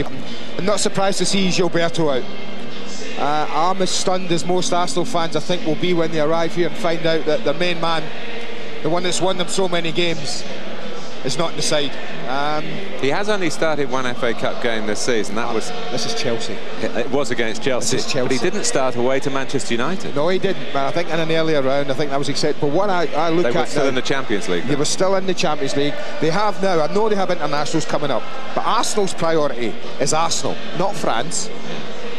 I'm not surprised to see Gilberto out. I'm as stunned as most Arsenal fans, I think, will be when they arrive here and find out that their main man, the one that's won them so many games, is not in the side. He has only started one FA Cup game this season. This is Chelsea. It was against Chelsea. But he didn't start away to Manchester United. No, he didn't. But I think in an earlier round, I think that was acceptable. What I look at They were still now, in the Champions League. They were still in the Champions League. They have now. I know they have internationals coming up, but Arsenal's priority is Arsenal, not France.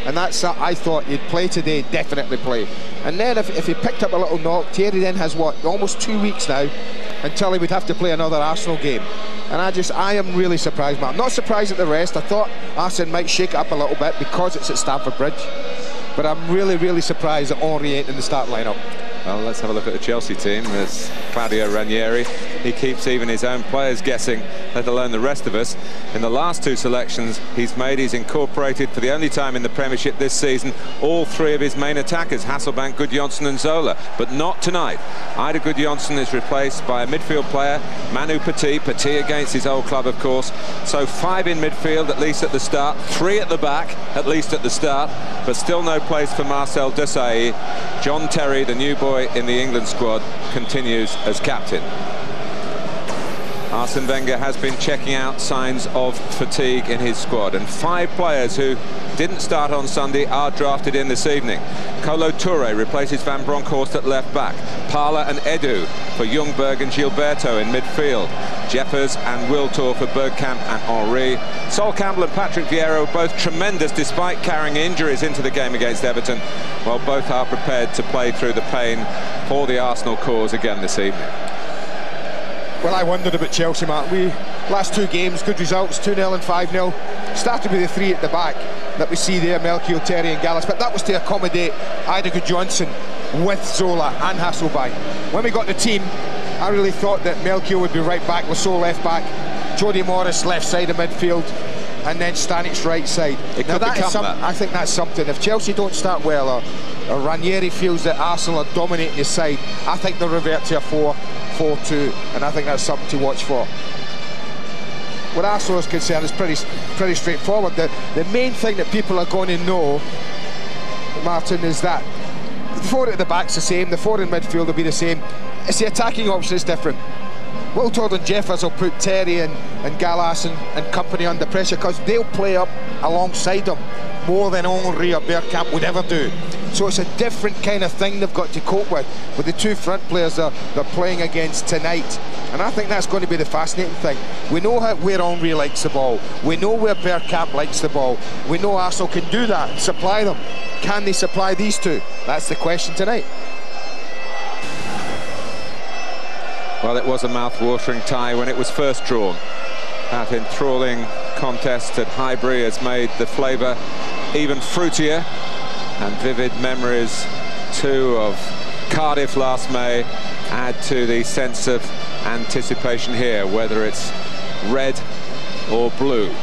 And that's, I thought, he'd play today, definitely play. And then if he picked up a little knock, Thierry then has, what, almost 2 weeks now until he would have to play another Arsenal game. And I am really surprised, man. I'm not surprised at the rest. I thought Arsene might shake it up a little bit because it's at Stamford Bridge. But I'm really, really surprised that Henry ain't in the start lineup. Well, let's have a look at the Chelsea team. There's Claudio Ranieri. He keeps even his own players guessing, let alone the rest of us. In the last two selections he's incorporated for the only time in the Premiership this season all three of his main attackers, Hasselbank, Gudjohnsen and Zola. But not tonight. Ida Gudjohnsen is replaced by a midfield player, Manu Petit. Petit against his old club, of course. So 5 in midfield, at least at the start. 3 at the back, at least at the start. But still no place for Marcel Desailly. John Terry, the new boy in the England squad, continues as captain. Arsene Wenger has been checking out signs of fatigue in his squad, and 5 players who didn't start on Sunday are drafted in this evening. Kolo Touré replaces Van Bronckhorst at left back. Parla and Edu for Ljungberg and Gilberto in midfield. Jeffers and Wiltor for Bergkamp and Henry. Sol Campbell and Patrick Vieira were both tremendous despite carrying injuries into the game against Everton, while both are prepared to play through the pain for the Arsenal cause again this evening. Well, I wondered about Chelsea, Mark. Last 2 games, good results, 2-0 and 5-0. Started with the 3 at the back that we see there, Melchior, Terry and Gallas, but that was to accommodate Ida Gudjohnsen with Zola and Hasselbank. When we got the team, I really thought that Melchior would be right back, Lasso left back, Jody Morris left side of midfield, and then Stanic's right side. I think that's something. If Chelsea don't start well, or Ranieri feels that Arsenal are dominating his side, I think they'll revert to a 4-4-2, and I think that's something to watch for. What Arsenal is concerned is pretty straightforward. The main thing that people are going to know, Martin, is that the 4 at the back's the same, the 4 in midfield will be the same. It's the attacking option that's different. Wiltord and Jeffers will put Terry and Gallas and company under pressure because they'll play up alongside them more than Henry or Bergkamp would ever do. So it's a different kind of thing they've got to cope with the 2 front players they're playing against tonight. And I think that's going to be the fascinating thing. We know where Henry likes the ball. We know where Bergkamp likes the ball. We know Arsenal can do that and supply them. Can they supply these 2? That's the question tonight. Well, it was a mouth-watering tie when it was first drawn. That enthralling contest at Highbury has made the flavour even fruitier, and vivid memories too of Cardiff last May add to the sense of anticipation here, whether it's red or blue.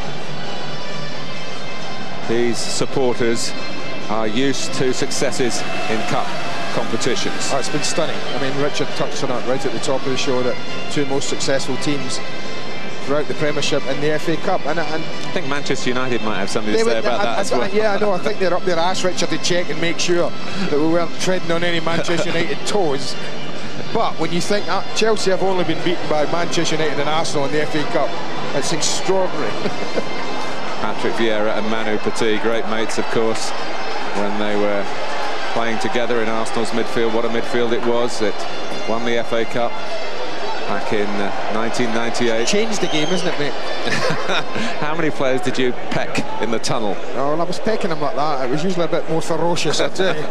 These supporters are used to successes in cup competitions. Oh, it's been stunning. I mean, Richard touched on it right at the top of the show, that 2 most successful teams throughout the Premiership and the FA Cup. And I think Manchester United might have something to say about that as well. Yeah, I know. I think they're up their arse, Richard, to check and make sure that we weren't treading on any Manchester United toes. But when you think Chelsea have only been beaten by Manchester United and Arsenal in the FA Cup, it's extraordinary. Patrick Vieira and Manu Petit, great mates, of course, when they were playing together in Arsenal's midfield. What a midfield it was. It won the FA Cup back in 1998. Changed the game, isn't it, mate? How many players did you peck in the tunnel? Oh, well, I was pecking them like that. It was usually a bit more ferocious, I tell you.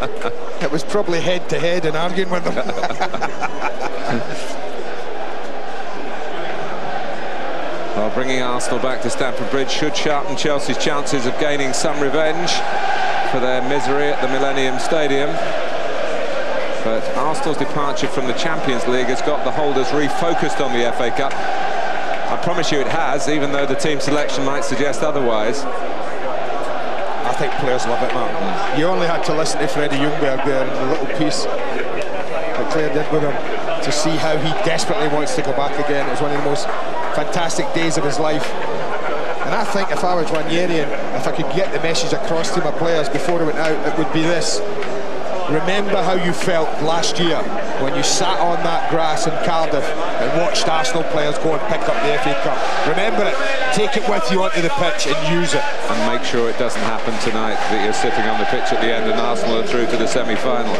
It was probably head to head and arguing with them. Well, bringing Arsenal back to Stamford Bridge should sharpen Chelsea's chances of gaining some revenge for their misery at the Millennium Stadium. But Arsenal's departure from the Champions League has got the holders refocused on the FA Cup. I promise you it has, even though the team selection might suggest otherwise. I think players love it, man. You only had to listen to Freddie Ljungberg there in the little piece that Claire did with him to see how he desperately wants to go back again. It was one of the most fantastic days of his life. And I think if I was Ranieri and if I could get the message across to my players before I went out, it would be this. Remember how you felt last year when you sat on that grass in Cardiff and watched Arsenal players go and pick up the FA Cup. Remember it, take it with you onto the pitch and use it. And make sure it doesn't happen tonight, that you're sitting on the pitch at the end and Arsenal are through to the semi-final.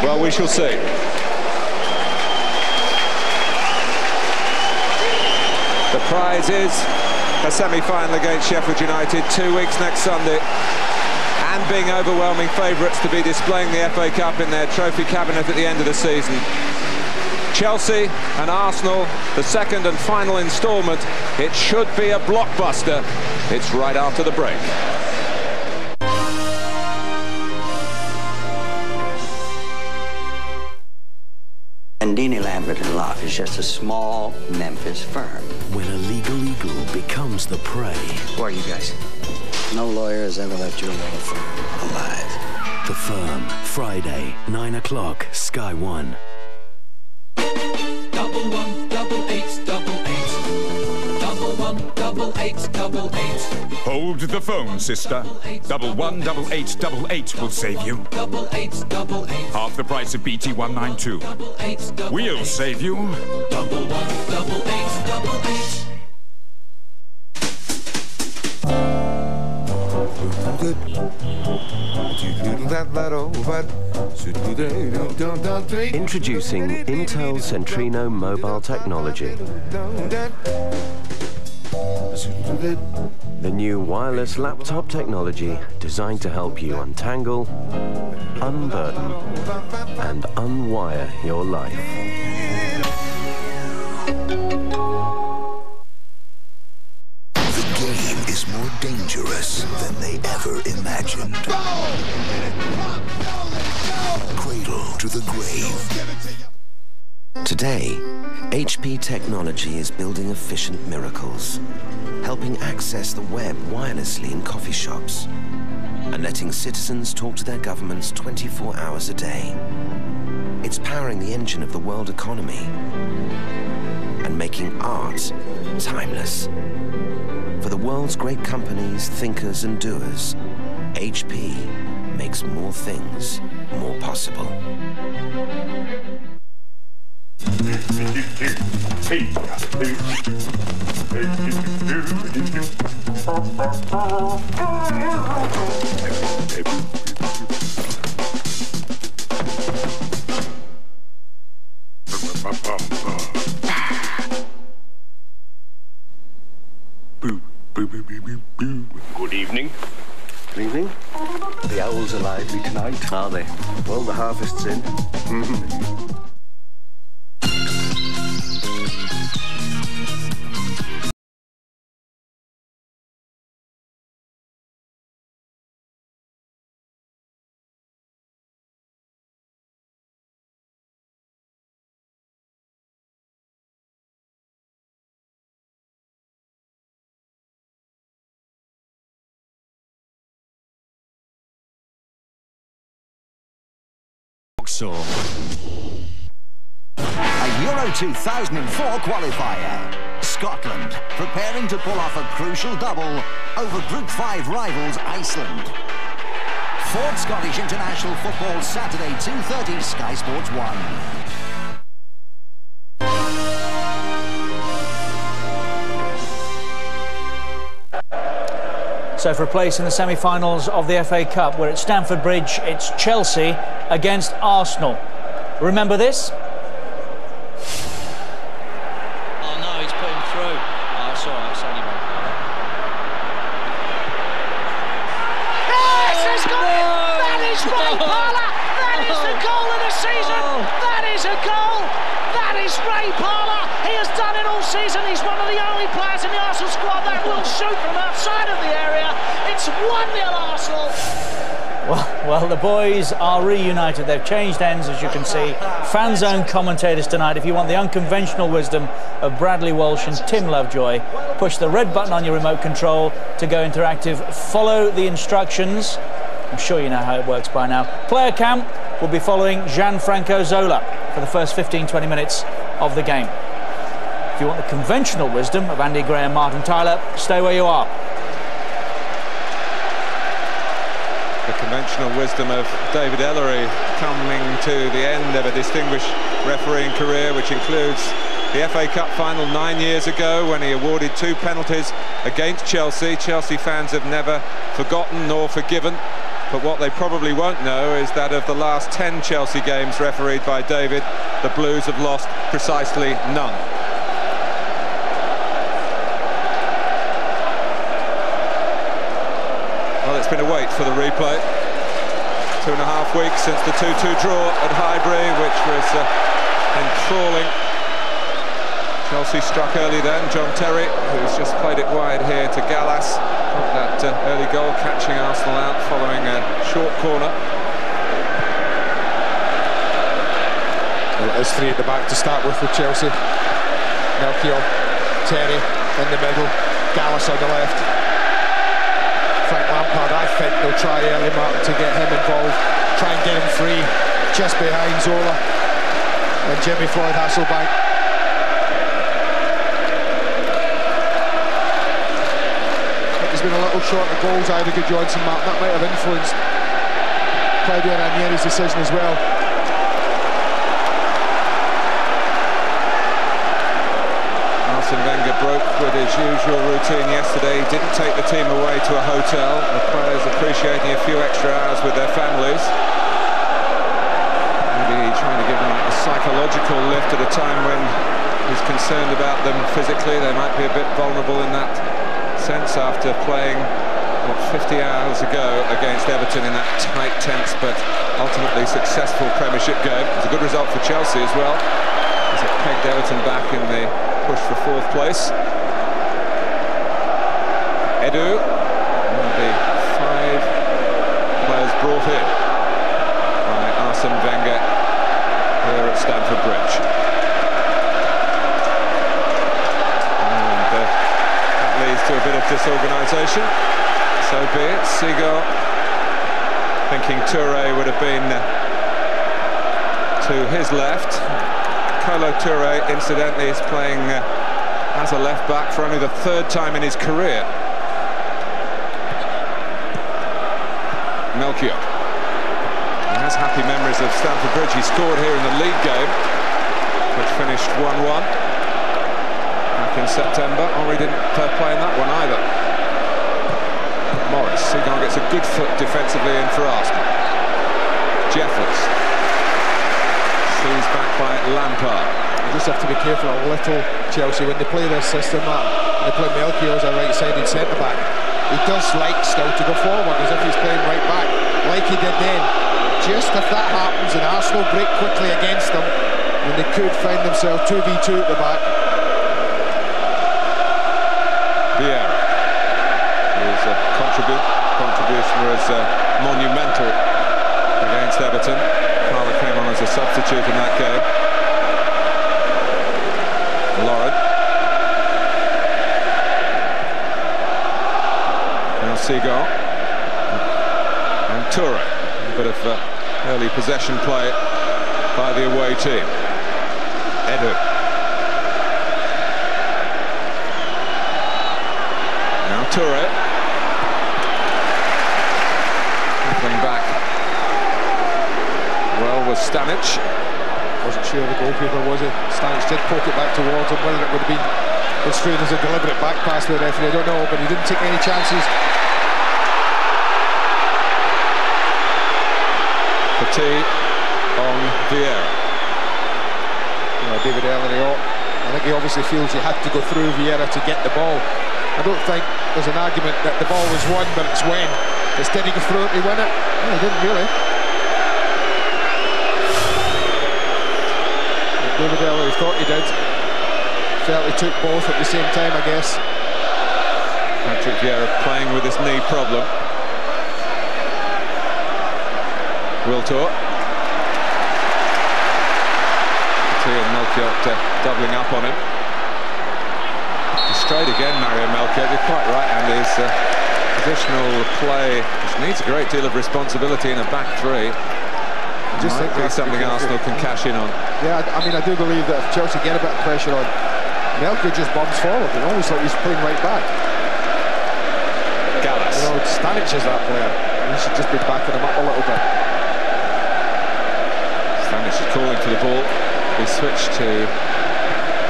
Well, we shall see. The prize is a semi-final against Sheffield United 2 weeks next Sunday, and being overwhelming favourites to be displaying the FA Cup in their trophy cabinet at the end of the season. Chelsea and Arsenal, the second and final instalment. It should be a blockbuster. It's right after the break. Bandini, Lambert & Locke is just a small Memphis firm. When a legal eagle becomes the prey. Who are you guys? No lawyer has ever left your law firm alive. The Firm, Friday, 9 o'clock, Sky One. 118888. Hold the phone, sister. 118888 will save you. Half the price of BT 192. We'll save you. 118888. Introducing Intel Centrino mobile technology. The new wireless laptop technology designed to help you untangle, unburden, and unwire your life. More dangerous than they ever imagined. Cradle to the grave. Today, HP technology is building efficient miracles, helping access the web wirelessly in coffee shops, and letting citizens talk to their governments 24 hours a day. It's powering the engine of the world economy and making art timeless. For the world's great companies, thinkers and doers, HP makes more things more possible. Good evening. Good evening. The owls are lively tonight. Are they? Well, the harvest's in. A Euro 2004 qualifier. Scotland preparing to pull off a crucial double over Group 5 rivals Iceland. Fourth Scottish International Football Saturday 2:30 Sky Sports 1. So for a place in the semi-finals of the FA Cup, we're at Stamford Bridge. It's Chelsea against Arsenal. Remember this? Oh no, he's put him through. Oh, it's all right, it's only one. Yes, it's got it! That is Ray Parlour! That is the goal of the season! That is a goal! That is Ray Parlour! He has done it all season. He's one of the only players in the Arsenal squad that will shoot from outside of the area. It's 1-0 Arsenal. Well, the boys are reunited. They've changed ends, as you can see. Fan zone commentators tonight. If you want the unconventional wisdom of Bradley Walsh and Tim Lovejoy, push the red button on your remote control to go interactive. Follow the instructions. I'm sure you know how it works by now. Player cam will be following Gianfranco Zola for the first 15-20 minutes of the game. If you want the conventional wisdom of Andy Gray and Martin Tyler, stay where you are. The conventional wisdom of David Ellery coming to the end of a distinguished refereeing career, which includes the FA Cup final 9 years ago when he awarded 2 penalties against Chelsea. Chelsea fans have never forgotten nor forgiven, but what they probably won't know is that of the last 10 Chelsea games refereed by David, the Blues have lost precisely none. Well, it's been a wait for the replay. 2.5 weeks since the 2-2 draw at Highbury, which was enthralling. Chelsea struck early then. John Terry, who's just played it wide here to Gallas. Got that early goal, catching Arsenal out following a short corner. Well, it is 3 at the back to start with Chelsea. Melchior, Terry in the middle, Gallas on the left. Frank Lampard, I think they'll try early, Martin, to get him involved, try and get him free just behind Zola and Jimmy Floyd Hasselbank. He's been a little short of goals, either Good Johnson, Martin. That might have influenced Claudio Ranieri's decision as well. Arsene Wenger broke with his usual routine yesterday. He didn't take the team away to a hotel. The players appreciating a few extra hours with their families. Maybe trying to give them a psychological lift at a time when he's concerned about them physically. They might be a bit vulnerable in that sense after playing 50 hours ago against Everton in that tight, tense but ultimately successful Premiership game. It was a good result for Chelsea as well, as it pegged Everton back in the push for 4th place. Edu, one of the 5 players brought in by Arsene Wenger here at Stamford Bridge. To a bit of disorganisation, so be it. Seagull thinking Touré would have been to his left. Kolo Touré, incidentally, is playing as a left back for only the 3rd time in his career. Melchior, he has happy memories of Stamford Bridge. He scored here in the league game, which finished 1-1 in September. Henry didn't play in that one either. Morris, Seagull gets a good foot defensively in for Arsenal. Jeffers seized back by Lampard. You just have to be careful a little, Chelsea, when they play this system. They play Melchior as a right-sided centre-back. He does like still to go forward as if he's playing right back, like he did then. Just if that happens and Arsenal break quickly against them, then they could find themselves 2v2 at the back. Vieira, whose contribution was monumental against Everton. Carla came on as a substitute in that game. Lauren. Now Seagull. And Touré. A bit of early possession play by the away team. Edu. Touré coming back well was Stanic. Wasn't sure the goalkeeper, was it? Stanic did poke it back towards him. Whether it would have been construed as a deliberate back pass to the referee, I don't know, but he didn't take any chances. Petit on Vieira. David Ellery, I think he obviously feels he had to go through Vieira to get the ball. I don't think there's an argument that the ball was won, but it's when. It's did he go through it to win it? No, he didn't really. David Ellery thought he did. Felt he took both at the same time, I guess. Patrick Vieira playing with his knee problem. Wiltor. And Melchior doubling up on him. Straight again, Mario Melchior. You're quite right, and his positional play, which needs a great deal of responsibility in a back three. I just think that's something Arsenal can cash in on. Yeah, I mean, I do believe that if Chelsea get a bit of pressure on Melchior just bumps forward, and almost like he's playing right back. Gallas. You know, Stanic is that player. He should just be backing him up a little bit. Stanic is calling for the ball. We switch to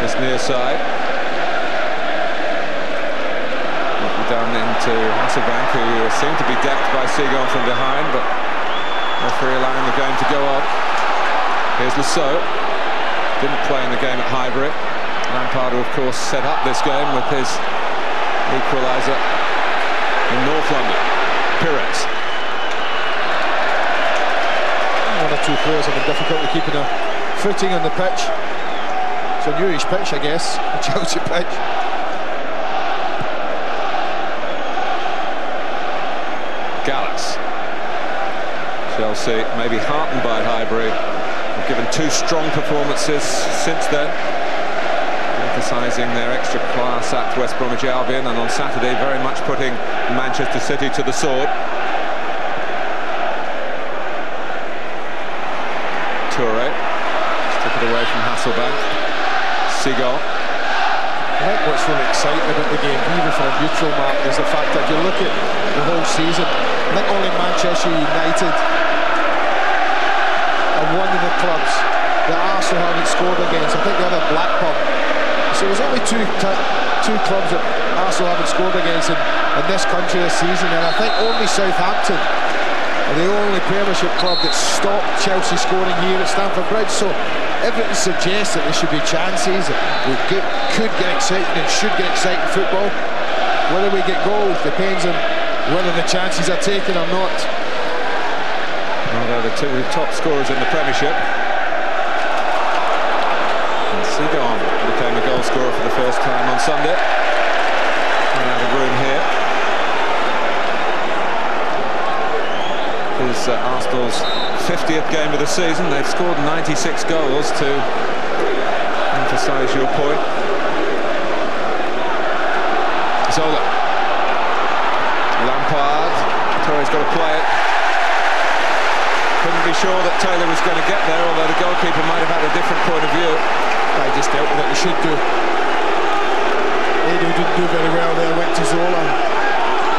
this near side. Down into Hasselbank, who seemed to be decked by Seagon from behind, but referee allowing the game to go on. Here's Lasso. Didn't play in the game at Highbury. Lampard, who of course set up this game with his equaliser in North London. Pires. One or two players having difficulty keeping a footing on the pitch. It's a newish pitch, I guess, a Chelsea pitch. Gallas. Chelsea maybe heartened by Highbury. They've given two strong performances since then, emphasising their extra class at West Bromwich Albion, and on Saturday very much putting Manchester City to the sword. Toure took it away from Hasselbank. Seagal. I think what's really exciting about the game, even for a neutral mark, is the fact that if you look at the whole season, I think only Manchester United are one of the clubs that Arsenal haven't scored against. I think the other Blackburn. So there's only two clubs that Arsenal haven't scored against in this country this season, and I think only Southampton are the only Premiership club that stopped Chelsea scoring here at Stamford Bridge. So everything suggests that there should be chances. We could get exciting and should get exciting football. Whether we get goals depends on whether the chances are taken or not. Well, they're the two top scorers in the Premiership. And Seagon became a goal scorer for the first time on Sunday. Running out of room here. Is Arsenal's 50th game of the season. They've scored 96 goals, to emphasise your point. Zola. Lampard. Toure's got to play it. Couldn't be sure that Taylor was going to get there, although the goalkeeper might have had a different point of view. I just dealt with it. He should do. Edu didn't do very well there. Went to Zola.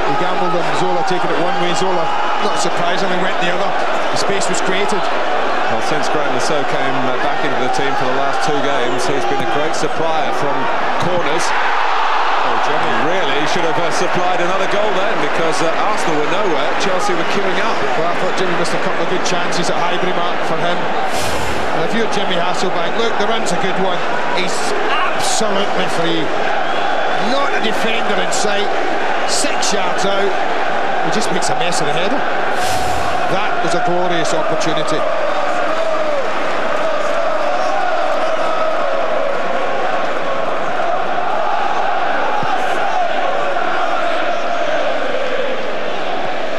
He gambled on Zola taking it one way. Zola, not surprisingly, went the other. The space was created. Well, since Graeme Le Saux came back into the team for the last two games, he's been a great supplier from corners. Really should have supplied another goal then, because Arsenal were nowhere, Chelsea were queuing up. Well, I thought Jimmy missed a couple of good chances at Highbury, Mark, for him. And if you're Jimmy Hasselbank, look, the run's a good one. He's absolutely free. Not a defender in sight. 6 yards out. He just makes a mess of the header. That was a glorious opportunity.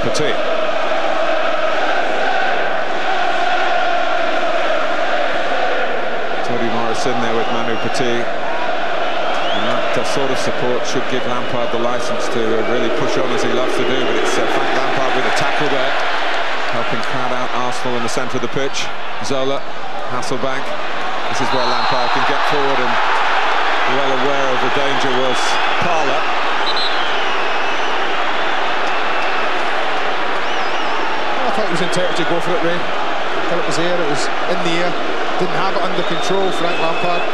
Petit. Tony Morris in there with Manu Petit. And that sort of support should give Lampard the licence to really push on as he loves to do, but it's Frank Lampard with a tackle there, helping crowd out Arsenal in the centre of the pitch. Zola, Hasselbank. This is where Lampard can get forward, and well aware of the danger was Parlour. I thought it was entitled to go for it, Ray. I thought it was there, it was in the air. Didn't have it under control, Frank Lampard.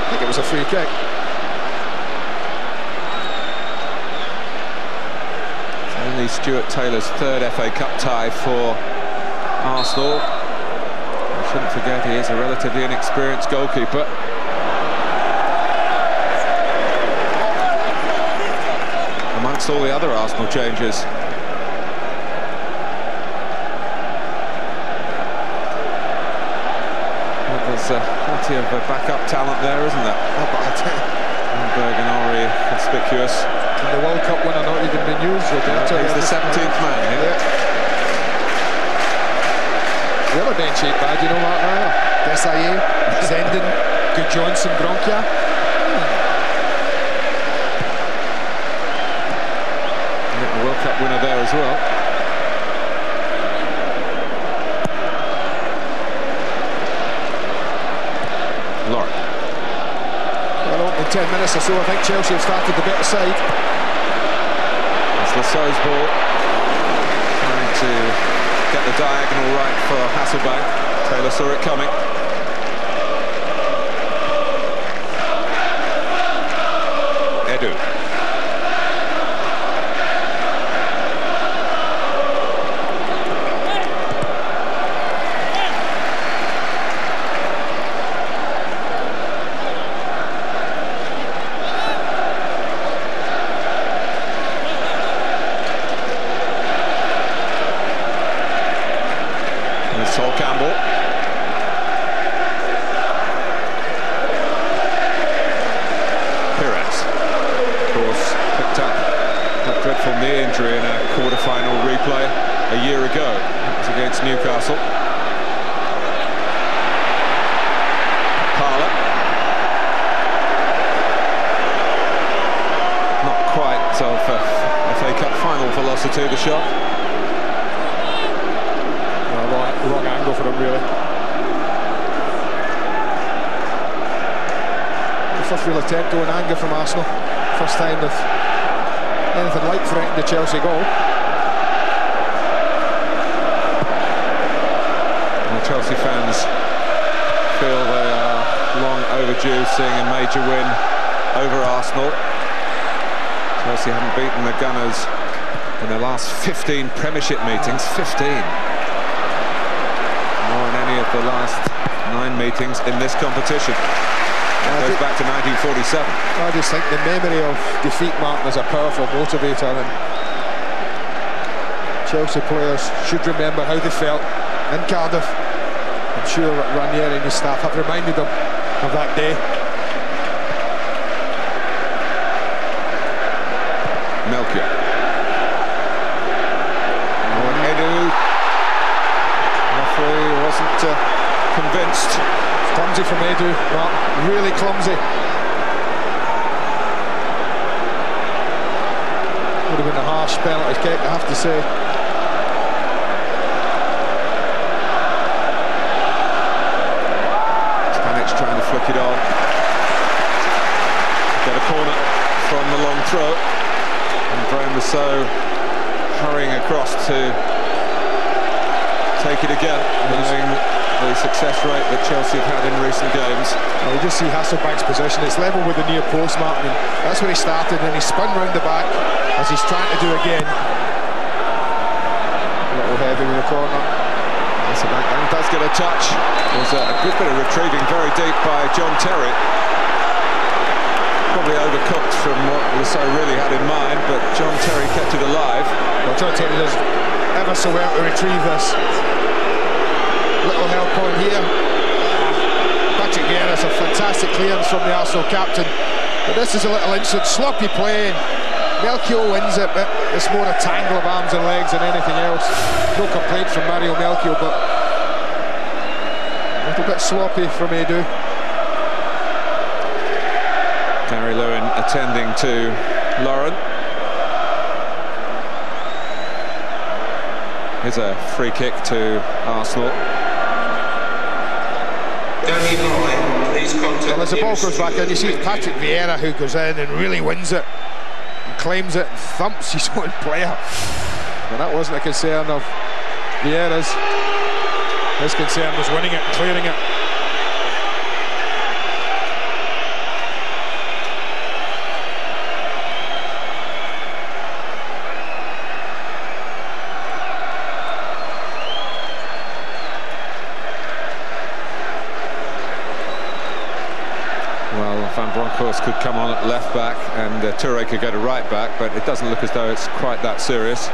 I think it was a free kick. It's only Stuart Taylor's third FA Cup tie for Arsenal. I shouldn't forget he is a relatively inexperienced goalkeeper. Amongst all the other Arsenal changes. There's plenty of backup talent there, isn't there? Berg and Ori conspicuous. And the World Cup winner not even been used. He's the 17th man. Yeah. The other bench ain't bad, you know that now. Desailly, Zenden, Good Johnson, Bronkia. A World Cup winner there as well. 10 minutes or so, I think Chelsea have started the better side. It's Lassau's ball. Trying to get the diagonal right for Hasselbank. Taylor saw it coming. Edu. Sol Campbell. Perez, of course, picked up that dreadful knee injury in a quarter-final replay a year ago. It was against Newcastle. Parler. Not quite of FA Cup final velocity, the shot. Wrong angle for him, really. The first real attempt to an anger from Arsenal. First time with anything like threatening the Chelsea goal. Well, Chelsea fans feel they are long overdue seeing a major win over Arsenal. Chelsea haven't beaten the Gunners in their last 15 Premiership meetings. 15. Of the last 9 meetings in this competition. It goes back to 1947. I just think the memory of defeat, Martin, is a powerful motivator, and Chelsea players should remember how they felt in Cardiff. I'm sure Ranieri and his staff have reminded them of that day. Melchior. Oh, Edu. Referee wasn't convinced. Clumsy from Edu, Mark. Really clumsy. Would have been a harsh penalty kick, I have to say. Pjanic trying to flick it on. Get a corner from the long throw. And Graham Lassau hurrying across to take it again, knowing the success rate that Chelsea have had in recent games. Well, you just see Hasselbank's position. It's level with the near post, Martin. That's where he started, and he spun round the back as he's trying to do again. A little heavy with the corner. Hasselbank does get a touch. There's a good bit of retrieving very deep by John Terry. Probably overcooked from what Lassau really had in mind, but John Terry kept it alive. Well, John Terry does ever so well to retrieve this. Little help on here. Patrick Vieira's a fantastic clearance from the Arsenal captain, but this is a little instant sloppy play. Melchior wins it, but it's more a tangle of arms and legs than anything else. No complaint from Mario Melchior, but a little bit sloppy from Edu. Gary Lewin attending to Lauren. Here's a free kick to Arsenal. Well, as the ball goes back in, you see it's Patrick Vieira who goes in and really wins it, and claims it and thumps his own player. And that wasn't a concern of Vieira's. His concern was winning it and clearing it. Van Bronckhorst could come on at left back and Toure could go to right back, but it doesn't look as though it's quite that serious.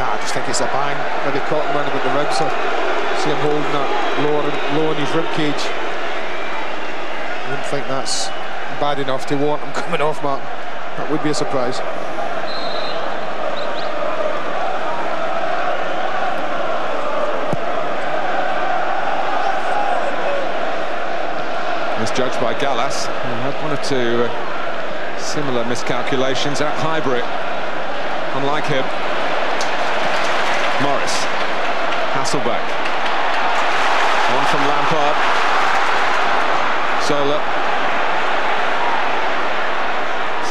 Nah, I just think it's a bang. Maybe caught him around with the ribs. So see him holding that low in his rib cage. I wouldn't think that's bad enough to warrant him coming off, Martin. That would be a surprise. Judged by Gallas, who had one or two similar miscalculations at Highbury. Unlike him, Morris, Hasselbank, one from Lampard, Zola,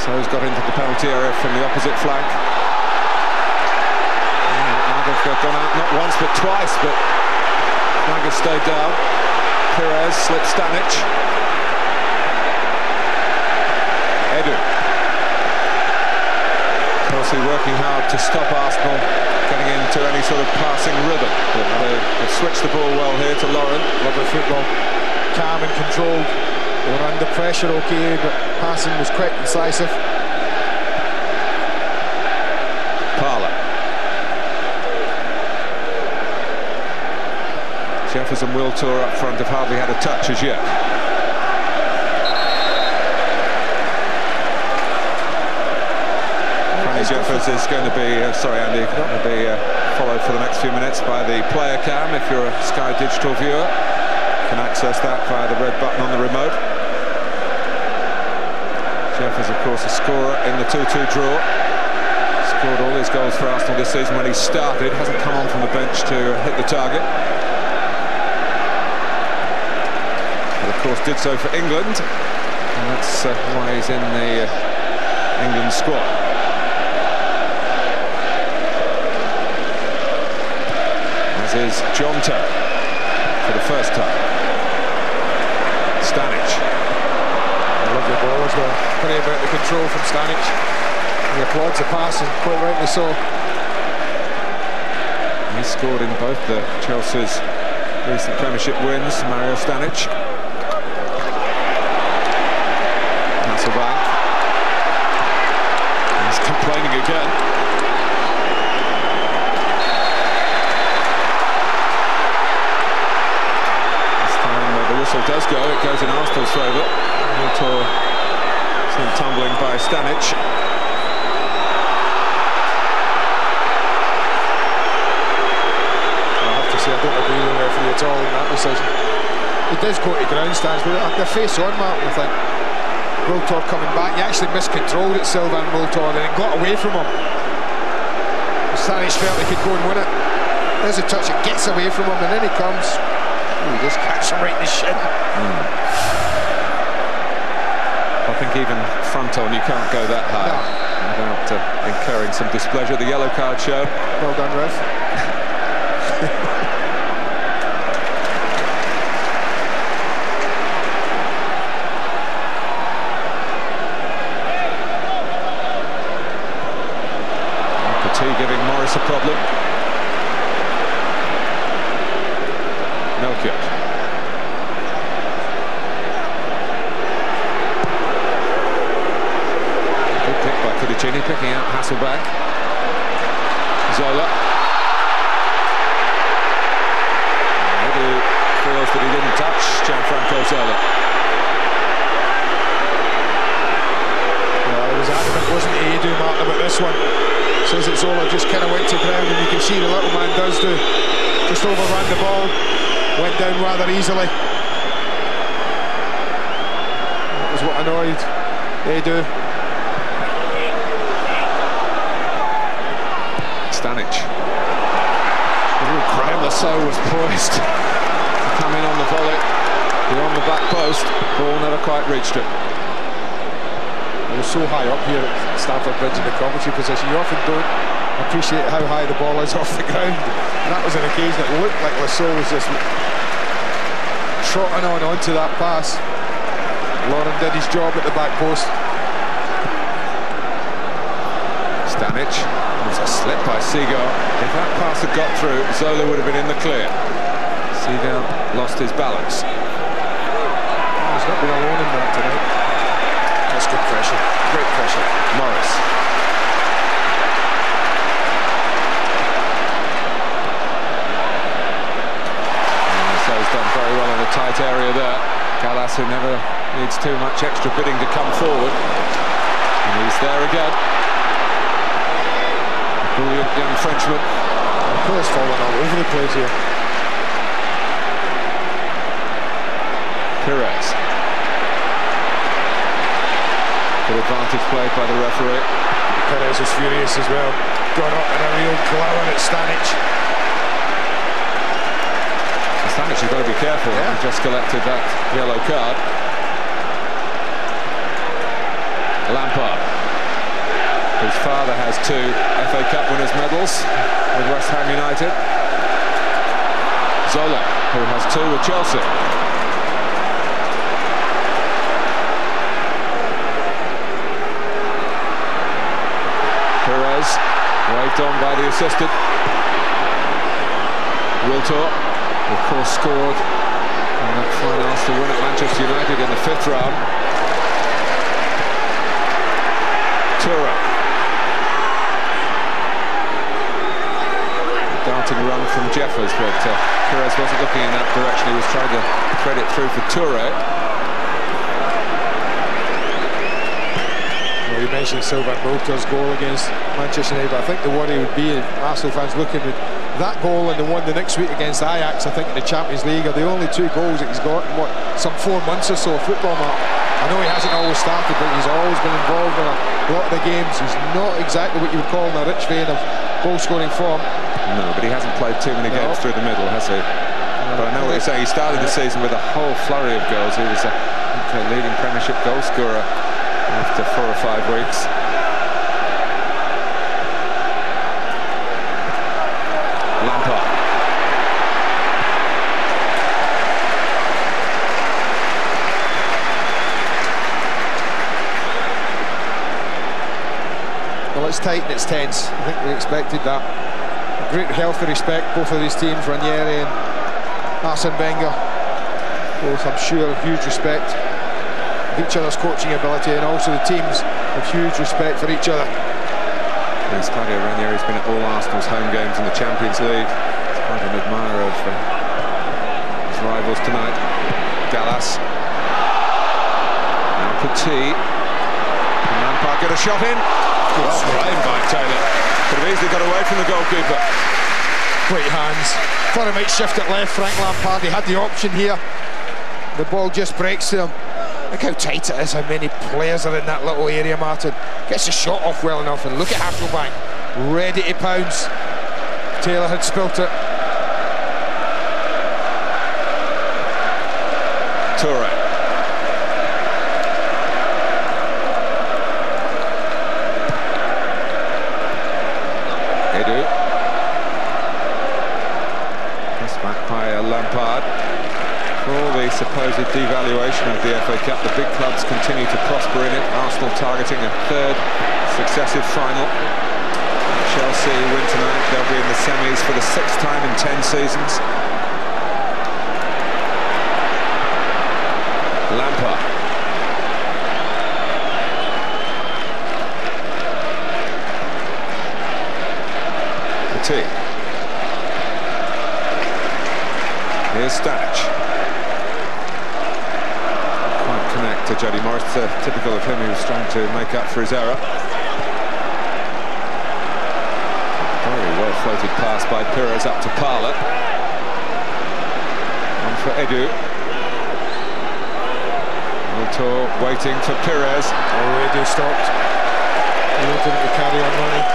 So's got into the penalty area from the opposite flank. They've gone out not once but twice, but flag has stayed down. Perez slips Stanic. Edu. Chelsea working hard to stop Arsenal getting into any sort of passing rhythm. But they've switched the ball well here to Lauren. Lovely football. Calm and controlled. They were under pressure, okay, but passing was quick, incisive. Parlour. Jeffers and Wiltor up front have hardly had a touch as yet. Franny Jeffers is going to be, sorry Andy, going to be followed for the next few minutes by the player cam. If you're a Sky Digital viewer, you can access that via the red button on the remote. Jeffers, of course, a scorer in the 2-2 draw. Scored all his goals for Arsenal this season when he started. Hasn't come on from the bench to hit the target. But of course did so for England. And that's why he's in the England squad. As is Jonto for the first time. Stanic. Lovely ball as well. Pretty about the control from Stanic. He applauds the pass, and quite rightly so. He scored in both the Chelsea's recent Premiership wins, Mario Stanic. Hasselbank. He's complaining again. This time the whistle does go. It goes in Arsenal's favour. Wiltor sent tumbling by Stanic. I don't agree with the referee at all in that decision. He does go to ground stance, but the face on Martin, I think. Wiltor coming back, he actually miscontrolled it, Sylvain Wiltor, and it got away from him. Stanic felt he could go and win it. There's a touch, it gets away from him, and then he comes. He just catches him right in the shin. I think even front on, you can't go that high without incurring some displeasure. The yellow card show. Well done, ref. Giving Morris a problem. Melchior. Good pick by Cudicini, picking out Hasselbank. Zola. Edu feels that he didn't touch Gianfranco Zola. Well, he was adamant, wasn't he, Edu Martin, about this one? Says it's Zola just kind of went to ground, and you can see the little man does do. Just overran the ball, went down rather easily. That was what annoyed Edu. Stanic. Graham Lasso was poised to come in on the volley, beyond the back post. Ball never quite reached it. It was so high up here at Stamford Bridge in the commentary position, you often don't appreciate how high the ball is off the ground. And that was an occasion that looked like Lasso was just trotting onto that pass. Lauren did his job at the back post. Stanic. It was a slip by Seagull. If that pass had got through, Zola would have been in the clear. Seagull lost his balance. He's not been alone in that tonight. That's good pressure, great pressure. Morris. So he's done very well in a tight area there. Gallas, who never needs too much extra bidding to come forward. And he's there again. A brilliant young Frenchman. The player's falling all over the place here. Perez. Good advantage played by the referee. Perez was furious as well. Gone up in a real glower at Stanic. Stanic, you've got to be careful. Yeah. He just collected that yellow card. Lampard. whose father has 2 FA Cup winners' medals with West Ham United. Zola, who has 2 with Chelsea. Perez, waved on by the assistant. Wiltor, of course, scored in that fine Arsenal win at Manchester United in the 5th round. Toure. Darting run from Jeffers, but Perez wasn't looking in that direction. He was trying to thread it through for Toure. Well, you mentioned Sylvain Wiltor's goal against Manchester United. I think the worry would be if Arsenal fans looking at that goal and the one the next week against Ajax, I think in the Champions League, are the only 2 goals that he's got in some 4 months or so of football, Mark. I know he hasn't always started, but he's always been involved in a lot of the games. He's not exactly what you would call in a rich vein of goal-scoring form. No, but he hasn't played too many games through the middle, has he? But I know what you're saying. He started the season with a whole flurry of goals. He was a leading Premiership goal scorer after 4 or 5 weeks. Lampard. Well, it's tight and it's tense. I think we expected that. A great healthy respect, both of these teams, Ranieri and Arsene Wenger. Both, I'm sure, huge respect of each other's coaching ability, and also the teams have huge respect for each other. Yes, Claudio Ranieri's been at all Arsenal's home games in the Champions League. He's quite an admirer of his rivals tonight. Gallas. Now Petit. Can Lampard get a shot in? Good spraying by Taylor. Could have easily got away from the goalkeeper. Great hands. Thought he might shift it left, Frank Lampard. He had the option here. The ball just breaks to him. Look how tight it is, how many players are in that little area, Martin. Gets the shot off well enough, and look at Hasselbank, ready to pounce. Taylor had spilt it. Toure. Edu. Pressed back by Lampard. For all the supposed devaluation of the FA Cup, the big clubs continue to prosper in it. Arsenal targeting a 3rd successive final. Chelsea win tonight, they'll be in the semis for the 6th time in 10 seasons. Lampard. Petit. Here's Stanic. To Jody Morris, typical of him, he was trying to make up for his error. Very well floated pass by Perez up to Parlour. On for Edu. Wiltor waiting for Perez. Oh, Edu stopped. He wanted him to carry on running.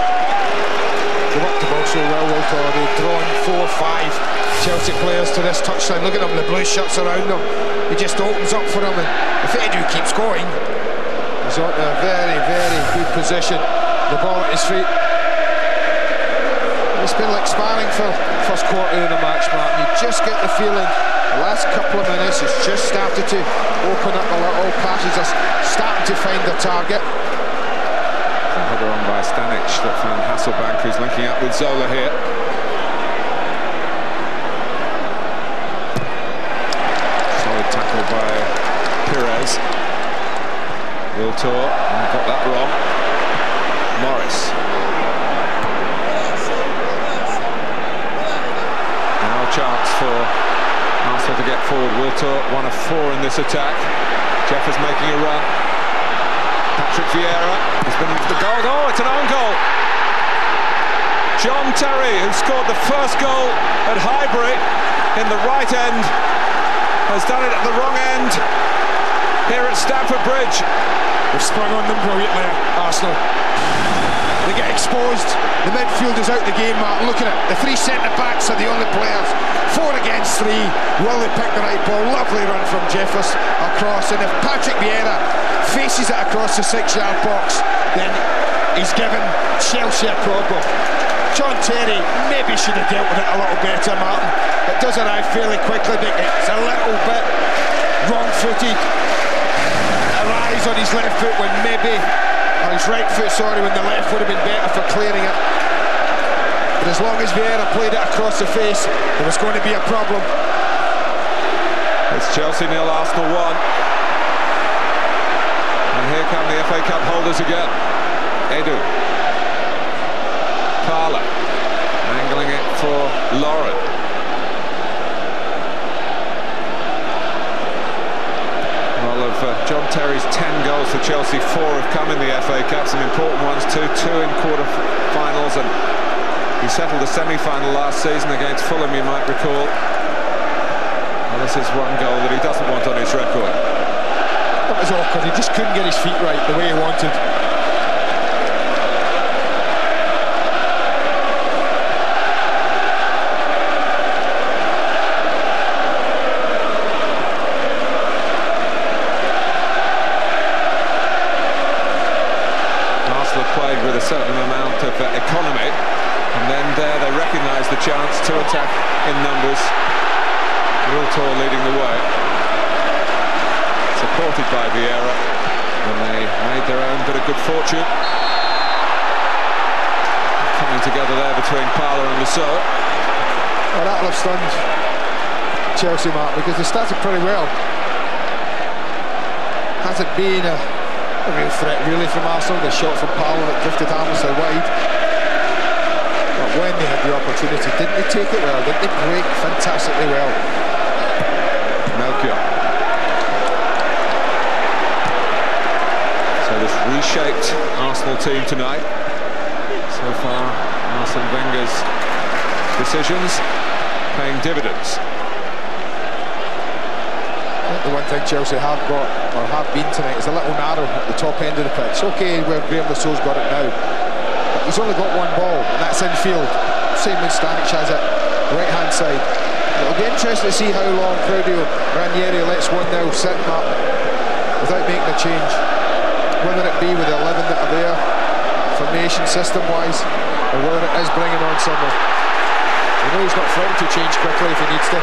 They worked the ball so well, Wiltor. They've drawn 4 or 5 Chelsea players to this touchline. Look at them, the blue shirts around them. He just opens up for him, and if Edu keeps going, he's on a very, very good position. The ball at his feet. It's been like sparring for first quarter of the match, Martin. You just get the feeling the last couple of minutes it's just started to open up a little. Passes are starting to find the target. A header on by Stanic that found Hasselbank, who's linking up with Zola here. Tackle by Perez. Wiltor got that wrong. Morris. Now a chance for Arsenal to get forward. Wiltor, 1 of 4 in this attack. Jeffers making a run. Patrick Vieira has been the goal. Oh, it's an own goal. John Terry, who scored the first goal at Highbury in the right end, has done it at the wrong end here at Stamford Bridge. They've sprung on them brilliantly, Arsenal. They get exposed. The midfield is out the game, Martin. Look at it. The 3 centre-backs are the only players. 4 against 3. Will they pick the right ball? Lovely run from Jeffers across. And if Patrick Vieira faces it across the 6-yard box, then he's given Chelsea a problem. John Terry maybe should have dealt with it a little better, Martin. It does arrive fairly quickly, but it's a little bit wrong-footed. A rise on his left foot when maybe, or his right foot, sorry, when the left would have been better for clearing it. But as long as Vieira played it across the face, there was going to be a problem. It's Chelsea 0, Arsenal 1. And here come the FA Cup holders again. Edu. Parlour. Angling it for Lauren. Well, of John Terry's 10 goals for Chelsea, 4 have come in the FA Cup. Some important ones too. 2 in quarter-finals, and he settled the semi-final last season against Fulham, you might recall. Well, this is one goal that he doesn't want on his record. That was awkward. He just couldn't get his feet right the way he wanted. Arsenal played with a certain amount of economy, and then there they recognised the chance to attack in numbers. Wiltor leading the way, supported by Vieira, and they made their own bit of good fortune. Coming together there between Parlour and Lusso. Well, that'll have stunned Chelsea, Mark, because they started pretty well. Hasn't been a real threat really from Arsenal. The shot from Parlour that drifted harmlessly wide. But when they had the opportunity, didn't they take it well? Didn't they break fantastically well? Melchior. So this reshaped Arsenal team tonight. So far, Arsene Wenger's decisions paying dividends. The one thing Chelsea have got, or have been tonight, is a little narrow at the top end of the pitch. Okay, where Graham Lusso's got it now, but he's only got one ball, and that's infield. Same when Stanic has it, right-hand side. It'll be interesting to see how long Claudio Ranieri lets 1-0 sit up without making a change. Whether it be with the 11 that are there, formation system-wise, or whether it is bringing on someone. You know he's not frightened to change quickly if he needs to.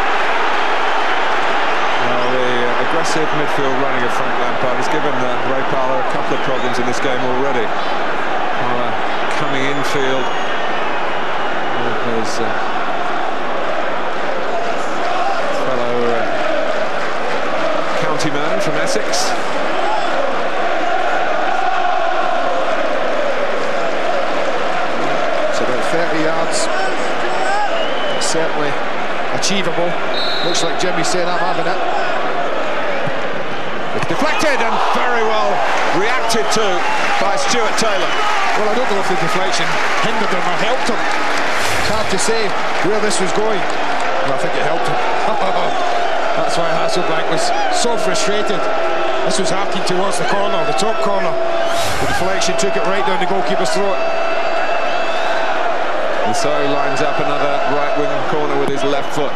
Well, the aggressive midfield running of Frank Lampard has given Ray Parlour a couple of problems in this game already. Coming infield with his county man from Essex. It's about 30 yards. It's certainly achievable. Looks like Jimmy said, I'm having it. It's deflected and very well reacted to by Stuart Taylor. Well, I don't know if the deflection hindered him or helped him. It's hard to say where this was going. Well, I think it helped him. That's why Hasselbank was so frustrated. This was arcing towards the corner, the top corner. The deflection took it right down the goalkeeper's throat. And so lines up another right wing corner with his left foot.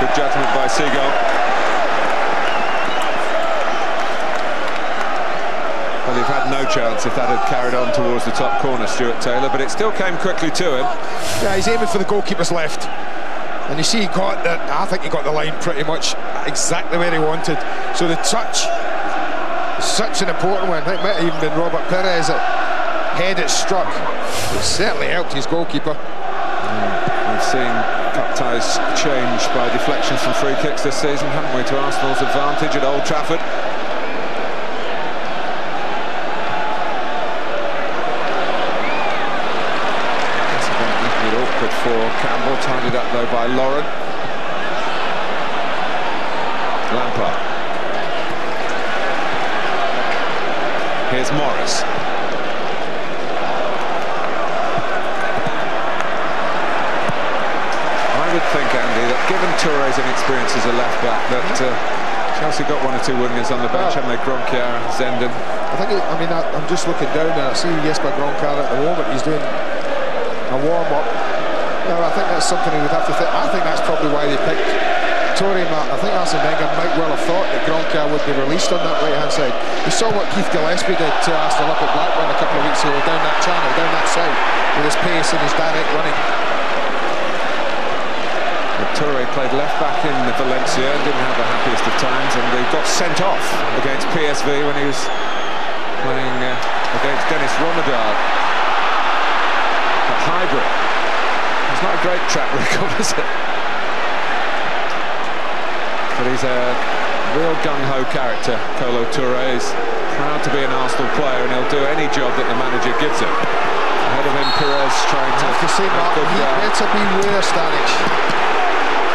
Good judgment by Seagull. Well, he'd had no chance if that had carried on towards the top corner, Stuart Taylor, but it still came quickly to him. Yeah, he's aiming for the goalkeeper's left. And you see he got that, I think he got the line pretty much exactly where he wanted. So the touch is such an important one. I think it might have even been Robert Perez at head it struck. It certainly helped his goalkeeper. We've seen cup ties change by deflections from free kicks this season, haven't we, to Arsenal's advantage at Old Trafford. For Campbell, tidied up though by Lauren. Lampard. Here's Morris. I would think, Andy, that given Touré's inexperience as a left back, that Chelsea got 1 or 2 wingers on the bench, haven't they? Gronkiar, Zenden. I'm just looking down there. I see Jesper Gronkiar at the moment. He's doing a warm-up. No, I think that's something he would have to think. I think that's probably why they picked Torre, Mark, I think Arsene Wenger might well have thought that Gronkjar would be released on that right-hand side. We saw what Keith Gillespie did to Arsenal up at Blackburn a couple of weeks ago, down that channel, down that side, with his pace and his direct running. Torre played left back in Valencia, didn't have the happiest of times, and he got sent off against PSV when he was playing against Dennis Romedar at Highbury. It's not a great track record, is it? But he's a real gung-ho character, Kolo Touré. He's proud to be an Arsenal player, and he'll do any job that the manager gives him. Ahead of him, Perez trying to... I have to say, Mark, he better beware, Stanic.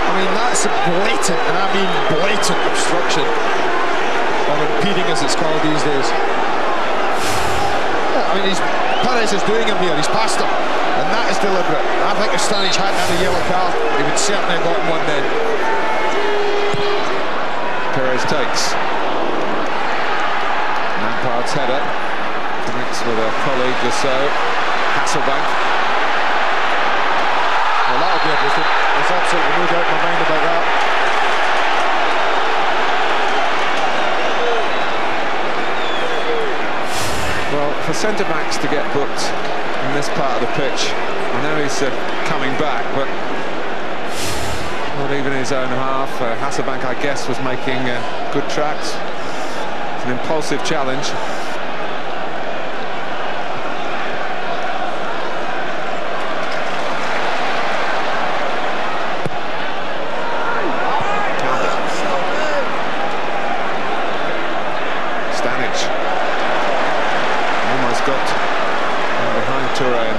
I mean, that's a blatant, and I mean blatant obstruction, or impeding as it's called these days. Yeah, I mean, Perez is doing him here, he's passed him, and that is deliberate. I think if Stanic hadn't had a yellow card, he would certainly have gotten one then. Perez takes. Lampard's header connects with a colleague, Lasso. Hasselbank. Well, that'll be everything. There's absolutely no doubt in my mind about that. Well, for centre-backs to get booked in this part of the pitch, I know he's coming back, but not even his own half. Hasselbank, I guess, was making good tracks. It's an impulsive challenge.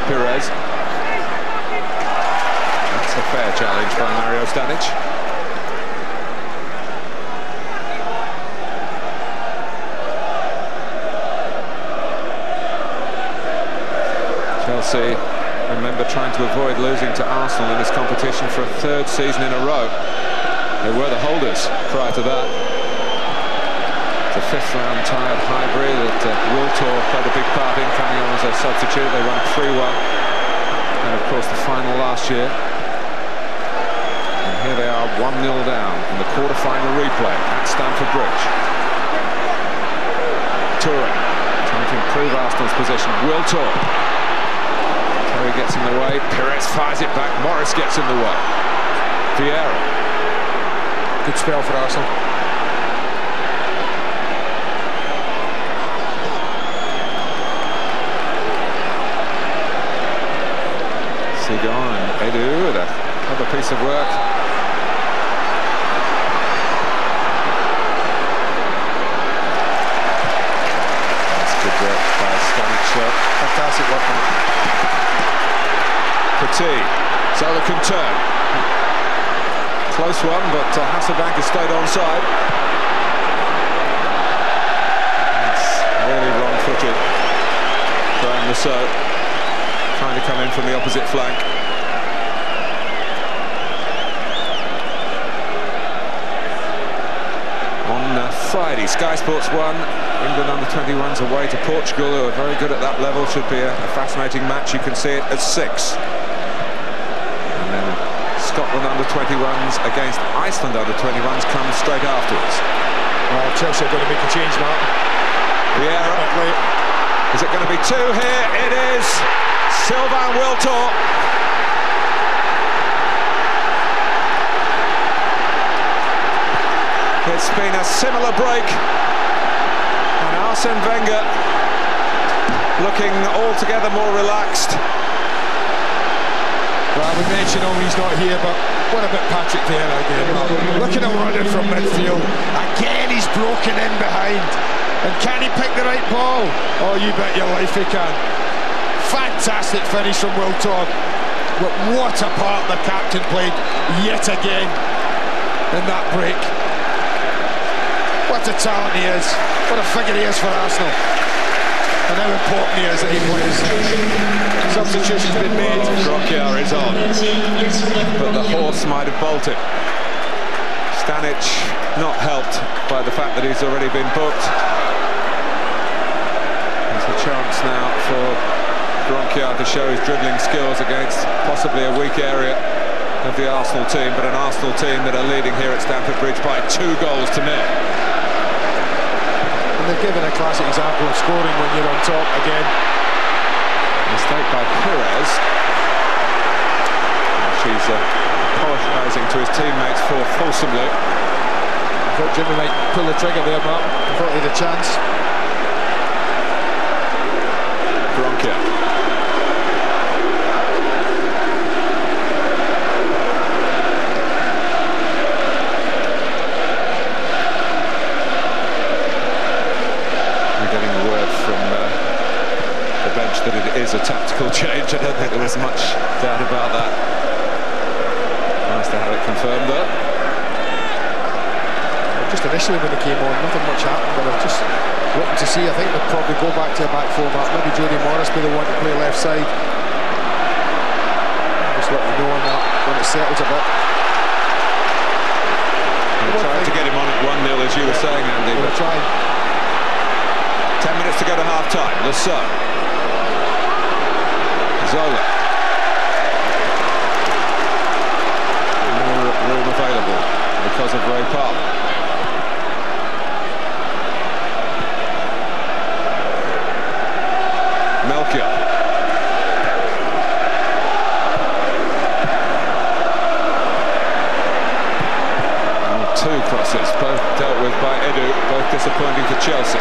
Perez. That's a fair challenge by Mario Stanic. Chelsea, remember, trying to avoid losing to Arsenal in this competition for a third season in a row. They were the holders prior to that. The fifth round tie at Highbury that Wiltor played a big part in, coming on as a substitute. They won 3-1, and of course the final last year. And here they are 1-0 down in the quarter-final replay at Stamford Bridge. Touré trying to improve Arsenal's position. Wiltor. Terry gets in the way. Perez fires it back. Morris gets in the way. Vieira. Good spell for Arsenal. Sigon and Edu with another piece of work. That's good work by Stanic. Fantastic work. Petit, Zola can turn. Close one, but Hasselbank has stayed onside. It's really wrong-footed. Graham Lasso trying to come in from the opposite flank. On Friday, Sky Sports 1, England under-21s away to Portugal, who are very good at that level. Should be a fascinating match. You can see it at 6. And then Scotland under-21s against Iceland under-21s come straight afterwards. Well, Chelsea are going to make a change now. Vieira. Is it going to be 2 here? It is. Sylvain Wiltor. It's been a similar break, and Arsene Wenger looking altogether more relaxed. Well, we mentioned he's not here, but what about Patrick Vieira again? Look at him running from midfield. Again, he's broken in behind. And can he pick the right ball? Oh, you bet your life he can. Fantastic finish from Wiltor. But what a part the captain played yet again in that break. What a talent he is. What a figure he is for Arsenal. And how important he is that he plays. Substitution's been made. Gronkjar is on. But the horse might have bolted. Stanic not helped by the fact that he's already been booked. There's a chance now for Gronkjar to show his dribbling skills against possibly a weak area. of the Arsenal team, but an Arsenal team that are leading here at Stamford Bridge by 2 goals to 0. And they've given a classic example of scoring when you're on top again. Mistake by Pires. She's apologising to his teammates for fulsomely. I thought Jimmy might pull the trigger there, Mark. I thought he had a chance. Gronkia. We're getting the word from the bench that it is a tactical change. I don't think there was much doubt about that. Nice to have it confirmed though. Just initially when he came on, nothing much happened, but I've just looking to see. I think they'll probably go back to a back four, Mark. Maybe Jody Morris be the one to play left side. Just let you know on that when it settles a bit. Trying to get him on at 1-0 as you were saying, Andy. We'll try. 10 minutes to go to half-time. Lasso. Zola. More room available because of Ray Parlour. Melchior. And 2 crosses, both dealt with by Edu, both disappointing for Chelsea.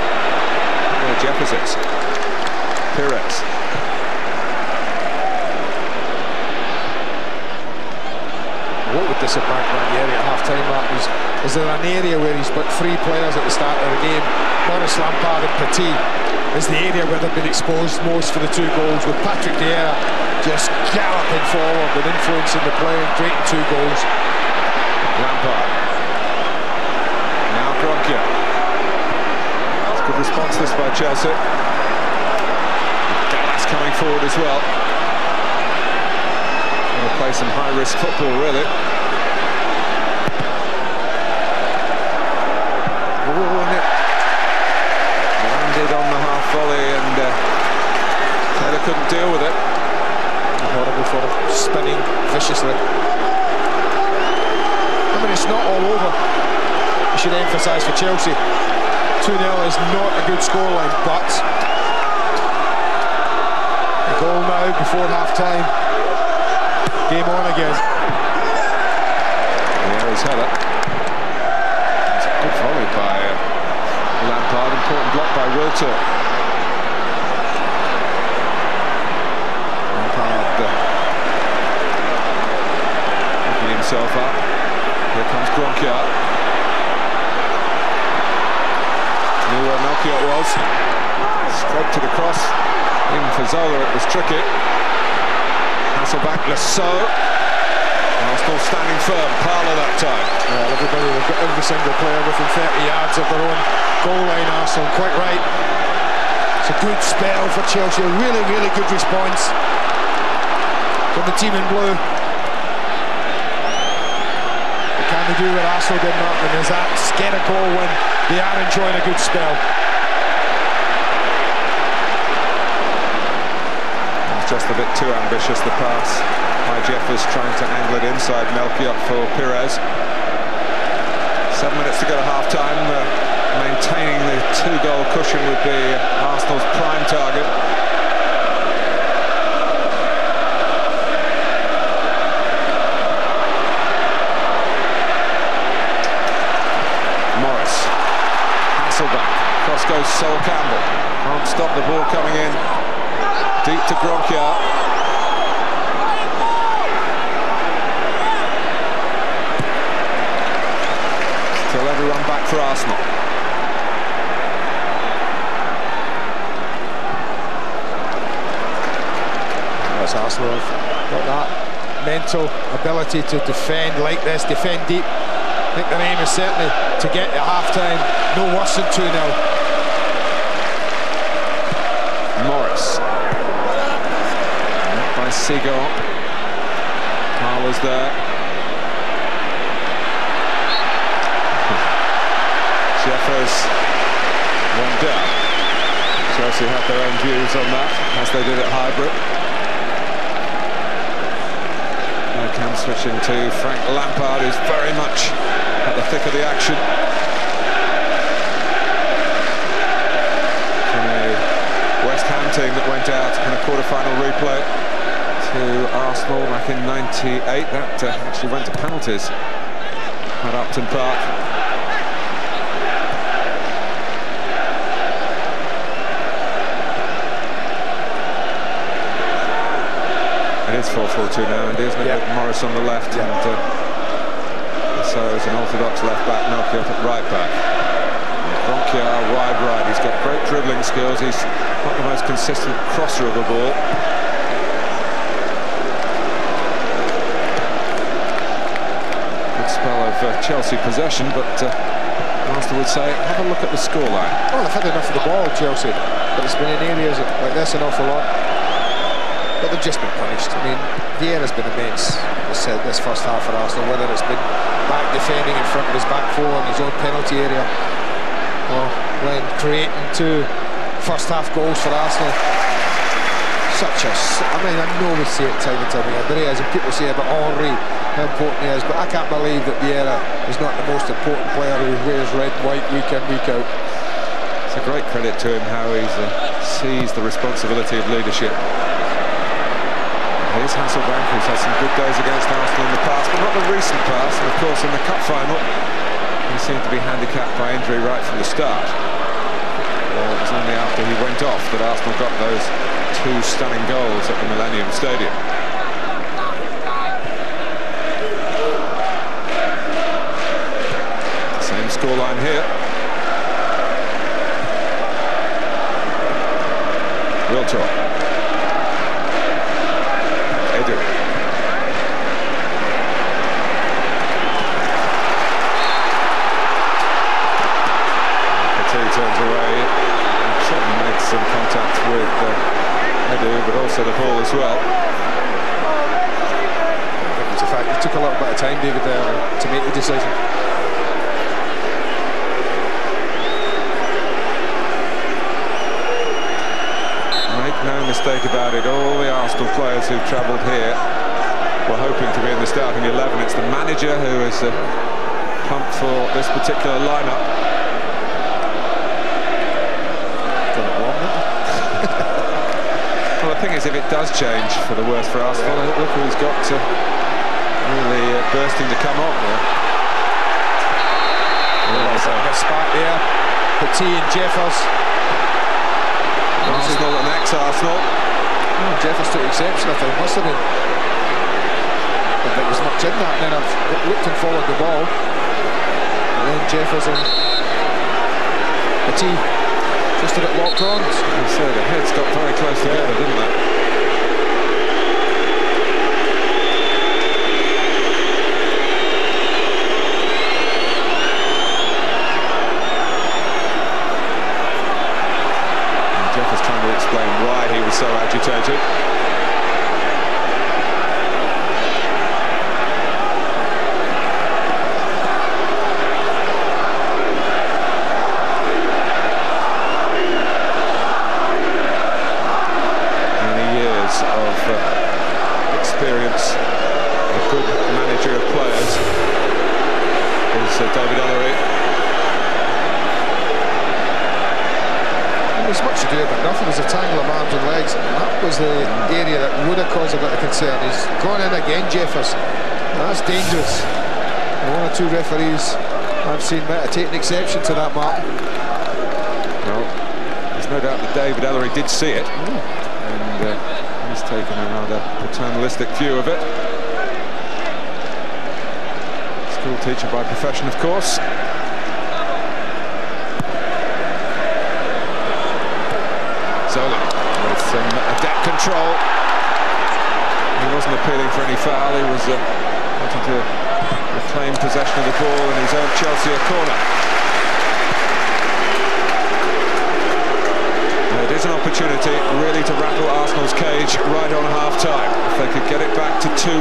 Jeffersons. Pires. What would disappoint Ranieri at half-time, Mark, is there an area where he's put 3 players at the start of the game, Boris Lampard and Petit, is the area where they've been exposed most for the 2 goals, with Patrick Vieira just galloping forward and influencing the play and creating 2 goals. Lampard. Now Gronkia. That's a good response this by Chelsea. Gallas coming forward as well. Going to play some high-risk football, really. And it landed on the half volley, and Taylor couldn't deal with it. Horrible for him, spinning viciously. I mean, it's not all over. I should emphasise for Chelsea, 2-0 is not a good scoreline, but a goal now before half-time. Game on again. There is Heller. It's a good volley by Lampard, important block by Wiltor. Lampard picking himself up. Here comes Gronkia. Knew where Melchior was. Straight to the cross. In for Zola, it was tricky. Hasselback, Lasso. Arsenal standing firm. Parlour that time. Well, everybody, they've got every single player within 30 yards of their own goal line. Arsenal, quite right. It's a good spell for Chelsea. A really, really good response from the team in blue. What can they do what Arsenal did not? And is that get a goal when they are enjoying a good spell? Just a bit too ambitious, the pass by Jeffers, trying to angle it inside Melchior for Pires. 7 minutes to go to half-time. Maintaining the 2-goal cushion would be Arsenal's prime target. Morris. Hasselback. Cross goes Sol Campbell. Can't stop the ball coming in. Deep to Gronkia. Still everyone back for Arsenal. That's Arsenal have got that mental ability to defend like this, defend deep. I think their aim is certainly to get at half-time no worse than 2-0. Morris. By Seagull. Parlour's there. Jeffers went down. Chelsea have their own views on that, as they did at Highbury. And switching to Frank Lampard, who's very much at the thick of the action. From a West Ham team that went out in a quarter-final replay to Arsenal back in '98. That actually went to penalties at Upton Park. It is 4-4-2 now, and isn't it? Yeah. With Morris on the left, yeah. and so is an orthodox left back, Melchior at right back. Bronchiar wide right. He's got great dribbling skills. He's not the most consistent crosser of a ball. Good spell of Chelsea possession, but Arsenal would say, have a look at the scoreline. Well, they've had enough of the ball, Chelsea, but it's been in areas like this an awful lot. But they've just been punished. I mean, Vieira's been immense this first half for Arsenal, whether it's been back defending in front of his back four in his own penalty area, or when creating 2 first-half goals for Arsenal. I mean, I know we say it time and time again, there he is, and people say about Henry, how important he is, but I can't believe that Vieira is not the most important player who wears red and white week in, week out. It's a great credit to him how he's seized the responsibility of leadership. Here's Hasselbank, who's had some good days against Arsenal in the past, but not the recent past. And of course, in the cup final, he seemed to be handicapped by injury right from the start. Well, it was only after he went off that Arsenal got those 2 stunning goals at the Millennium Stadium. Same scoreline here. Wiltor. Edu. Petit turns away and certainly made some contact with Edu, but also the ball as well. I think it's a fact it took a little bit of time, David, there to make the decision. No mistake about it, all the Arsenal players who've travelled here were hoping to be in the starting 11. It's the manager who has pumped for this particular lineup. Well, the thing is, if it does change for the worse for Arsenal, look who's got really bursting to come on there. A spark there, Petit and Jeffers. Arsenal and ex-Arsenal. Oh, Jeffers took exception, I think, must have been. I think there was much in that, and then I've looked and followed the ball. And then Jeffers and Petit just a bit locked on. So the heads got very close together, didn't they? Explain why he was so agitated. Many years of experience, a good manager of players is David Ellery. There's much to do about nothing. There's a tangle of arms and legs. That was the area that would have caused a bit of concern. He's gone in again, Jeffers. That's dangerous. And 1 or 2 referees I've seen might have taken exception to that, Mark. Well, there's no doubt that David Ellery did see it, and he's taken a rather paternalistic view of it. School teacher by profession, of course. Zola with some adept control. He wasn't appealing for any foul. He was wanting to reclaim possession of the ball in his own Chelsea corner. Now, it is an opportunity really to rattle Arsenal's cage right on half-time. If they could get it back to 2-1.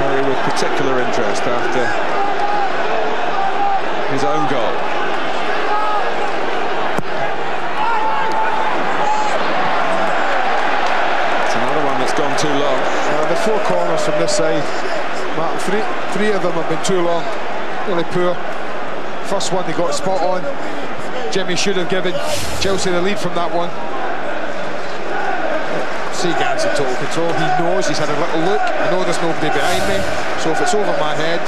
Terry with particular interest after his own goal. Gone too long. 4 corners from this side. Martin, three of them have been too long, really poor. First one they got spot on. Jimmy should have given Chelsea the lead from that one. Seagan's in total control. He knows, he's had a little look. I know there's nobody behind me, so if it's over my head,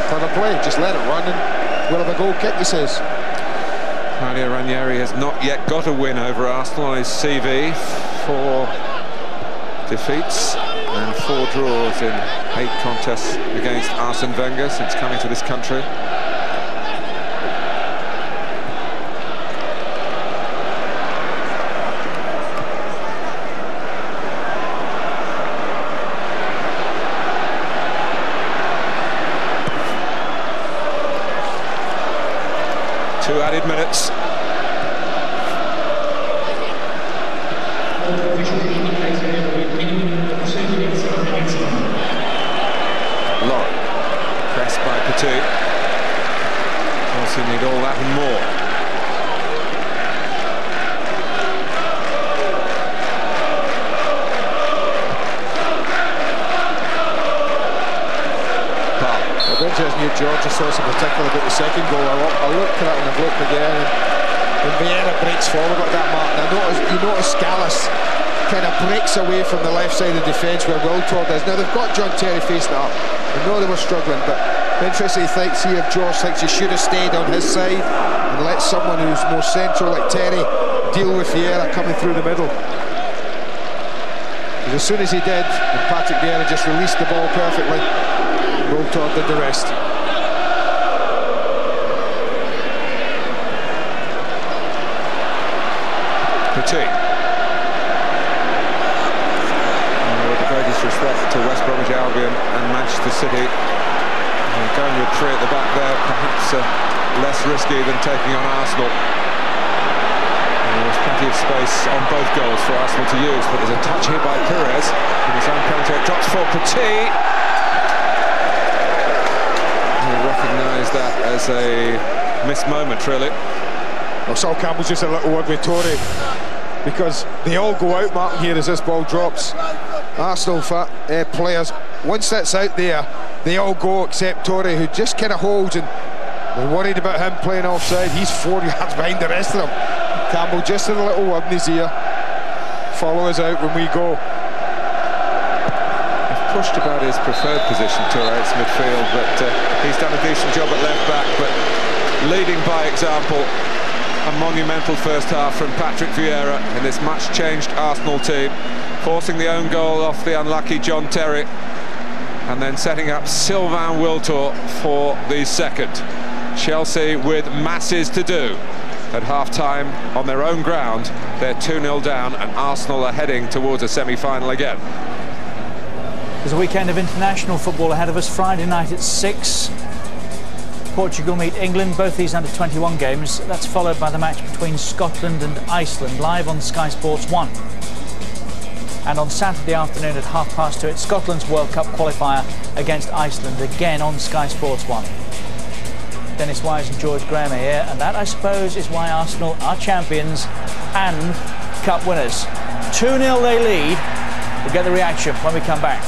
clever play, just let it run and we'll have a goal kick, he says. Claudio Ranieri has not yet got a win over Arsenal on his CV. 4 defeats and 4 draws in 8 contests against Arsene Wenger since coming to this country. Two added minutes. Lauren, pressed by Petit. Chelsea need all that and more. Interesting here, George. I saw some particular about the second goal. I looked at it and I've looked again. And Vieira breaks forward like that, Martin. You notice Scallas kind of breaks away from the left side of the defence where Wiltord is. Now they've got John Terry facing up. I know they were struggling, but interesting to see if George thinks he should have stayed on his side and let someone who's more central like Terry deal with Vieira coming through the middle. Because as soon as he did, and Patrick Vieira just released the ball perfectly, Wiltord did the rest. Petit. With the greatest respect to West Bromwich Albion and Manchester City, going with 3 at the back there, perhaps less risky than taking on Arsenal. And there's plenty of space on both goals for Arsenal to use, but there's a touch here by Perez in his own penalty. It drops for Petit. Recognise that as a missed moment, really. Well, Sol Campbell's just a little word with Torre, because they all go out, Martin, here as this ball drops. Arsenal players, once that's out there, they all go except Torre, who just kind of holds, and we're worried about him playing offside. He's 4 yards behind the rest of them. Campbell just a little word in his ear. Follow us out when we go. Pushed about his preferred position, Tourette's midfield, but he's done a decent job at left back, but leading by example. A monumental first half from Patrick Vieira in this much changed Arsenal team, forcing the own goal off the unlucky John Terry and then setting up Sylvain Wiltord for the second. Chelsea with masses to do. At half-time on their own ground, they're 2-0 down and Arsenal are heading towards a semi-final again. There's a weekend of international football ahead of us. Friday night at 6. Portugal meet England, both these under-21 games. That's followed by the match between Scotland and Iceland, live on Sky Sports 1. And on Saturday afternoon at 2:30, it's Scotland's World Cup qualifier against Iceland, again on Sky Sports 1. Dennis Wise and George Graham are here, and that, I suppose, is why Arsenal are champions and cup winners. 2-0 they lead. We'll get the reaction when we come back.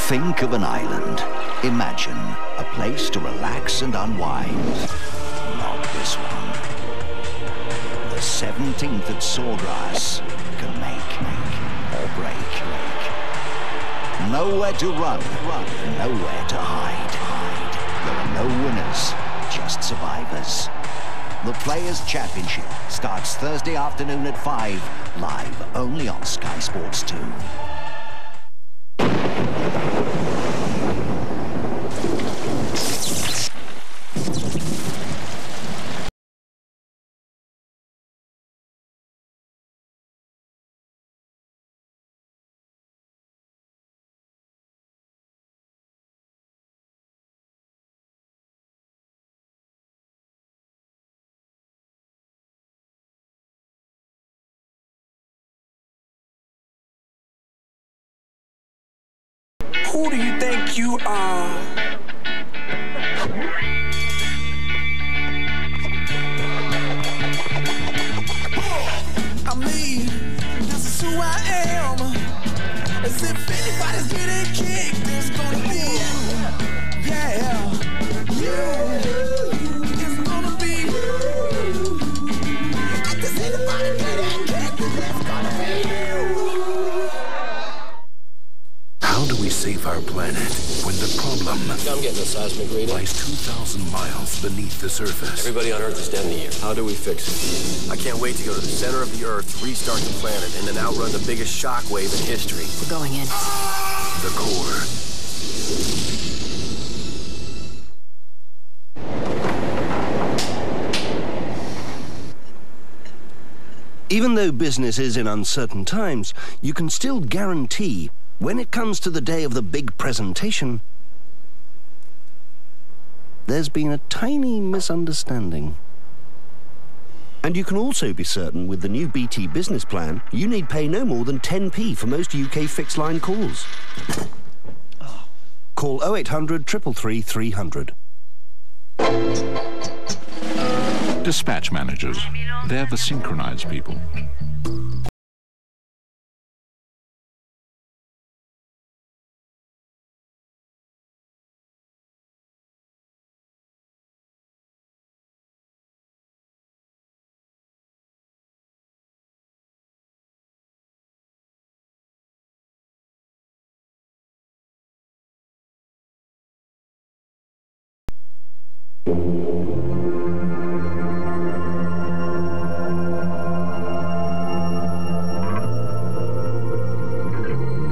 Think of an island. Imagine a place to relax and unwind. Not this one. The 17th at Sawgrass can make or break. Nowhere to run, nowhere to hide. There are no winners, just survivors. The Players' Championship starts Thursday afternoon at 5, live only on Sky Sports 2. Who do you think you are? Cause if anybody's getting kicked, it's gonna be you. Yeah, you. It's gonna be you. And does anybody getting kicked, it's gonna be you. How do we save our planet when the problem I'm getting a seismic reading. lies 2,000 miles beneath the surface? Everybody on Earth is dead in a year. How do we fix it? I can't wait to go to the center of the Earth, restart the planet, and then outrun the biggest shockwave in history. We're going in. The core. Even though business is in uncertain times, you can still guarantee when it comes to the day of the big presentation, there's been a tiny misunderstanding. And you can also be certain with the new BT business plan, you need pay no more than 10p for most UK fixed line calls. Call 0800 333 300. Dispatch managers. They're the synchronized people.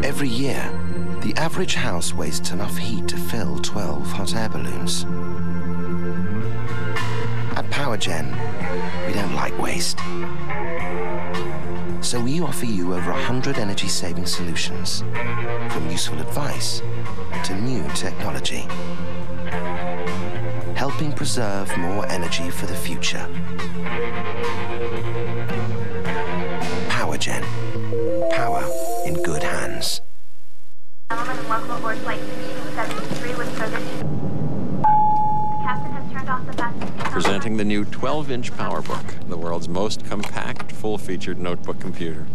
Every year, the average house wastes enough heat to fill 12 hot air balloons. At PowerGen, we don't like waste. So we offer you over 100 energy-saving solutions, from useful advice to new technology, helping preserve more energy for the future. PowerGen. Power in good hands. Gentlemen, welcome aboard flight 1673 with service. The captain has turned off the fast. Presenting the new 12-inch PowerBook, the world's most compact, full-featured notebook computer.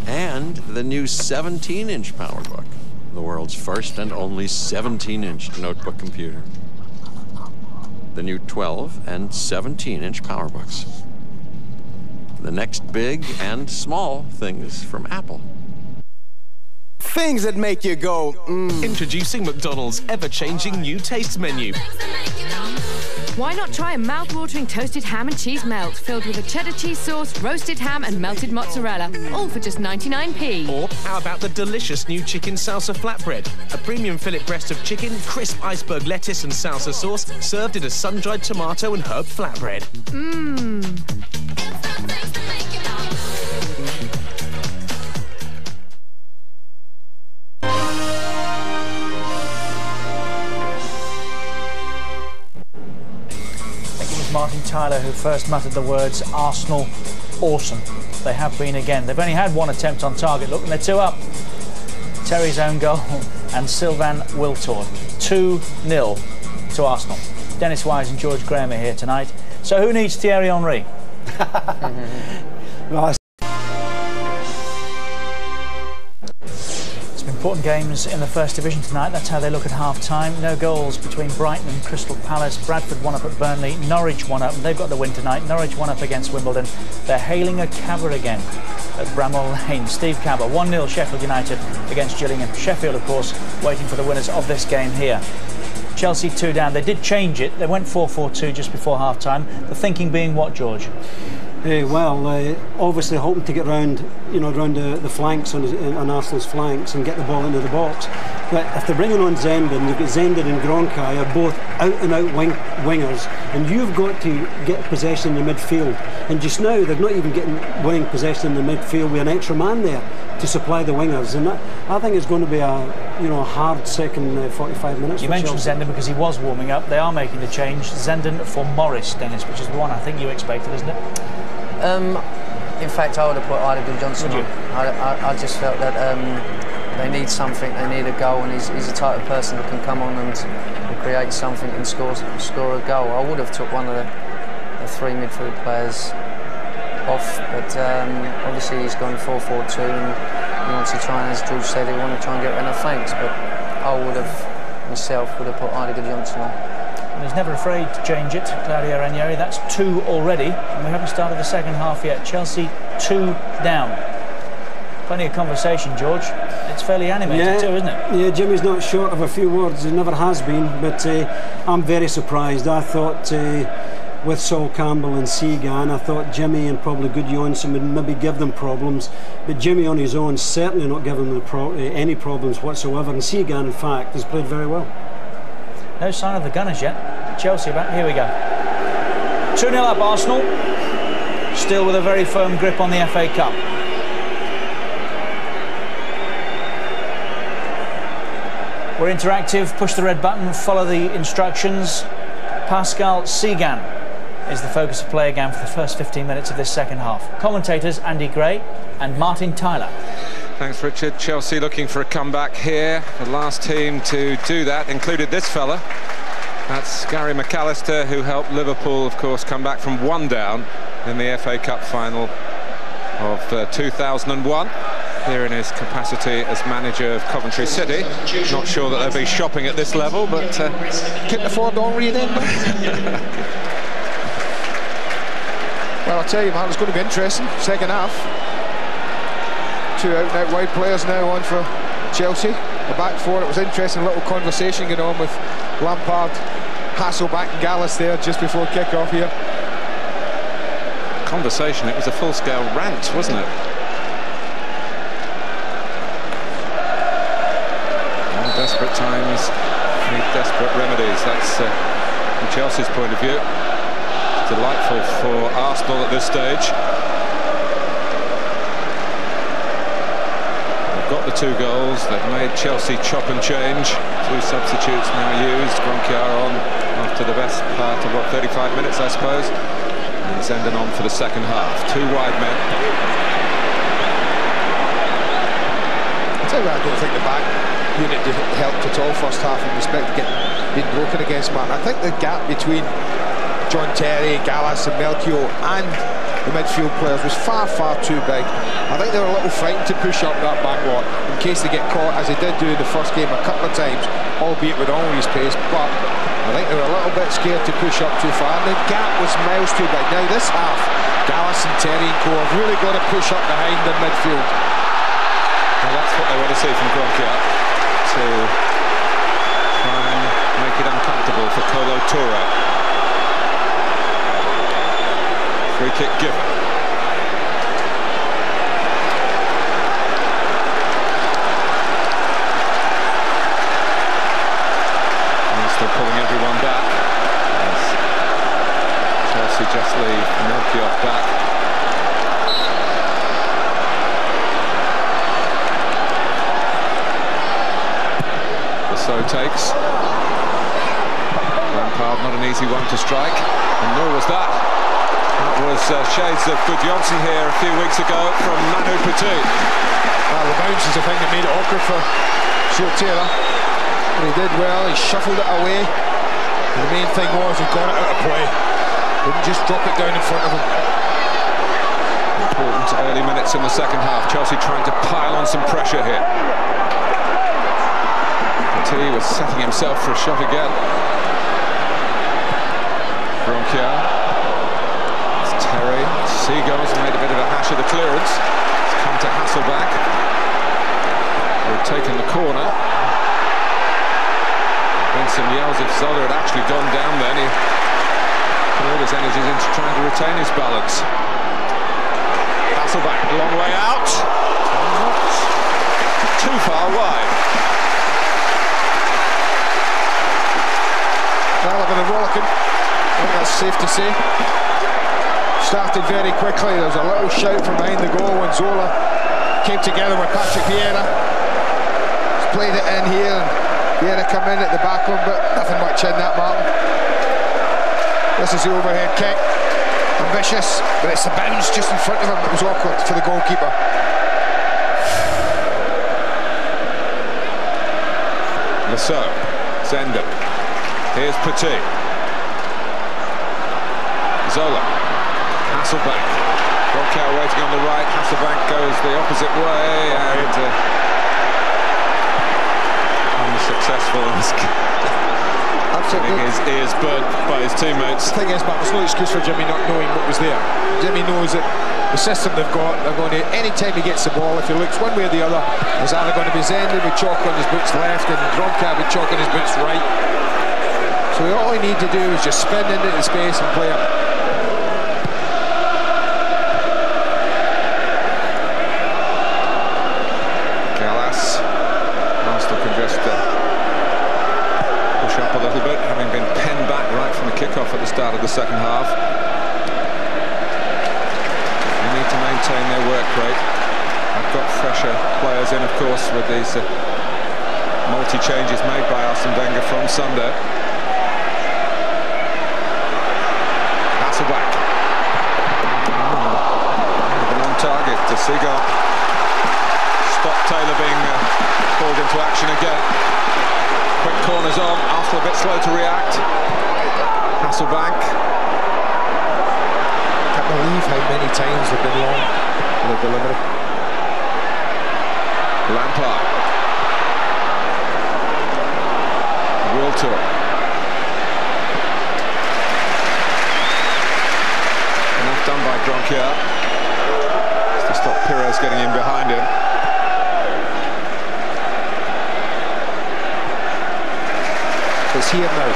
And the new 17-inch PowerBook, the world's first and only 17-inch notebook computer. The new 12 and 17-inch PowerBooks. The next big and small things from Apple. Things that make you go, Introducing McDonald's ever-changing new taste menu. Why not try a mouth-watering toasted ham and cheese melt filled with a cheddar cheese sauce, roasted ham and melted mozzarella, all for just 99p. Or how about the delicious new chicken salsa flatbread? A premium fillet breast of chicken, crisp iceberg lettuce and salsa sauce, served in a sun-dried tomato and herb flatbread. Martin Tyler who first muttered the words Arsenal awesome. They have been again. They've only had one attempt on target. Look, and they're 2 up. Terry's own goal and Sylvain Wiltord. 2-0 to Arsenal. Dennis Wise and George Graham are here tonight. So who needs Thierry Henry? Well, Important games in the First Division tonight. That's how they look at half-time. No goals between Brighton and Crystal Palace. Bradford 1 up at Burnley. Norwich 1 up. They've got the win tonight. Norwich 1 up against Wimbledon. They're hailing a Cabra again at Bramall Lane. Steve Cabra 1-0 Sheffield United against Gillingham. Sheffield, of course, waiting for the winners of this game here. Chelsea 2 down. They did change it. They went 4-4-2 just before half-time. The thinking being what, George? Obviously hoping to get round, round the flanks on Arsenal's flanks and get the ball into the box. But if they're bringing on Zenden, you've got Zenden and Gronkai are both out-and-out wingers, and you've got to get possession in the midfield. And just now, they're not even getting winning possession in the midfield with an extra man there to supply the wingers. And that, I think it's going to be a hard second 45 minutes. You mentioned Zenden because he was warming up. They are making the change. Zenden for Morris, Dennis, which is the one I think you expected, isn't it? In fact, I would have put Idegul Johnson on. I just felt that they need something, they need a goal, and he's the type of person that can come on and create something and score a goal. I would have took one of the 3 midfield players off, but obviously he's gone 4-4-2, and he wants to try, and as George said, he want to try and get rid of flanks, but I would have, myself, would have put Idiger Johnson on. And he's never afraid to change it, Claudio Ranieri. That's 2 already, and we haven't started the second half yet. Chelsea 2 down. Plenty of conversation, George. It's fairly animated too, isn't it? Yeah, Jimmy's not short of a few words. He never has been, but I'm very surprised. I thought with Sol Campbell and Seagan, I thought Jimmy and probably Gudjohnsen would maybe give them problems, but Jimmy on his own certainly not giving them any problems whatsoever, and Seagan in fact has played very well. No sign of the Gunners yet. Chelsea back, here we go. 2-0 up Arsenal, still with a very firm grip on the FA Cup. We're interactive, push the red button, follow the instructions. Pascal Seagan is the focus of play again for the first 15 minutes of this second half. Commentators Andy Gray and Martin Tyler. Thanks, Richard. Chelsea looking for a comeback here. The last team to do that included this fella. That's Gary McAllister, who helped Liverpool, of course, come back from 1 down in the FA Cup final of 2001. Here in his capacity as manager of Coventry City. Not sure that they'll be shopping at this level, but couldn't afford Henry then. Well, I'll tell you, man, it's going to be interesting. Second half. 2 out-and-out wide players now on for Chelsea. The back four, it was interesting, a little conversation going on with Lampard, Hasselback and Gallas there just before kick-off here. Conversation, it was a full-scale rant, wasn't it? Desperate times need desperate remedies. That's from Chelsea's point of view. Delightful for Arsenal at this stage. They've got the 2 goals. They've made Chelsea chop and change. 2 substitutes now used. Gronkiar on after the best part of, what, 35 minutes, I suppose. And Zenden on for the second half. 2 wide men. I'll tell you what, I don't think the back unit helped at all first half in respect to getting being broken against, man. I think the gap between John Terry, Gallas and Melchior and the midfield players was far too big. I think they were a little frightened to push up that back lot in case they get caught, as they did do in the first game a couple of times, albeit with Henry's pace, but I think they were a little bit scared to push up too far, and the gap was miles too big. Now this half, Gallas and Terry and Co have really got to push up behind the midfield. Well, that's what they want to see from Gronkiar, to try and make it uncomfortable for Kolo Touré. Free kick given. And still pulling everyone back as Chelsea just leave Melchior back. So takes. Lampard, not an easy one to strike, and nor was that. That was shades of Gudjohnsen here a few weeks ago from Manu Petit. Well, the bounce is the thing that made it awkward for Shortera. He did well, he shuffled it away. And the main thing was he got it out of play. Didn't just drop it down in front of him. Important early minutes in the second half. Chelsea trying to pile on some pressure here. He was setting himself for a shot again. Gronkiar. It's Terry. Seagan's made a bit of a hash of the clearance. It's come to Hasselback. They've taken the corner. Benson yells if Zola had actually gone down then. He put all his energies into trying to retain his balance. Hasselback, a long way out. Not too far wide. Well, a bit of rollicking, I think that's safe to say. Started very quickly. There was a little shout from behind the goal when Zola came together with Patrick Vieira. He's played it in here, and Vieira come in at the back one, but nothing much in that, Martin. This is the overhead kick. Ambitious, but it's the bounce just in front of him that was awkward for the goalkeeper. Lasso, Zenden. Here's Petit. Zola. Hasselback. Roncow waiting on the right. Hasselbank goes the opposite way and unsuccessful. Getting his ears burnt by his teammates. The thing is, but there's no excuse for Jimmy not knowing what was there. Jimmy knows that the system they've got, they're going to, any time he gets the ball, if he looks one way or the other, there's either going to be Zenden with chalk on his boots left and Roncow with chalk on his boots right. So all he needs to do is just spin into the space and play it. Gallas, Arsenal can just push up a little bit, having been penned back right from the kickoff at the start of the second half. They need to maintain their work rate. I've got fresher players in, of course, with these multi-changes made by Arsene Wenger from Sunday. Hasselbank. On target to Seagull. Spot Taylor being called into action again. Quick corners on, Arsenal a bit slow to react. Hasselbank. Can't believe how many times they've been long in the delivery. Lampard. Wiltor. Enough done by Gronkier to stop Pires getting in behind him. It's here now.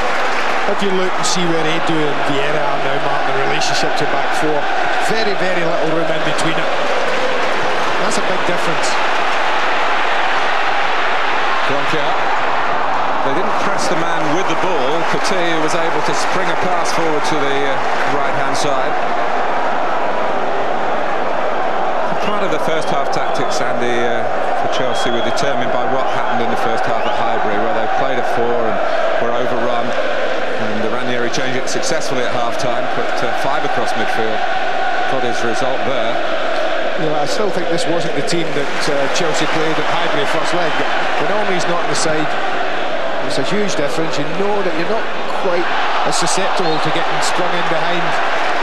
If you look and see where Edu and Vieira are now, Mark, the relationship to back four, very, very little room in between it. That's a big difference. Gronkier. They didn't press the man with the ball. Petit was able to spring a pass forward to the right-hand side. Part of the first half tactics, Andy, for Chelsea were determined by what happened in the first half at Highbury, where they played a four and were overrun, and Ranieri changed it successfully at half-time, put five across midfield, got his result there. You know, I still think this wasn't the team that Chelsea played at Highbury first leg. Benami's not on the side. It's a huge difference. You know that you're not quite as susceptible to getting sprung in behind,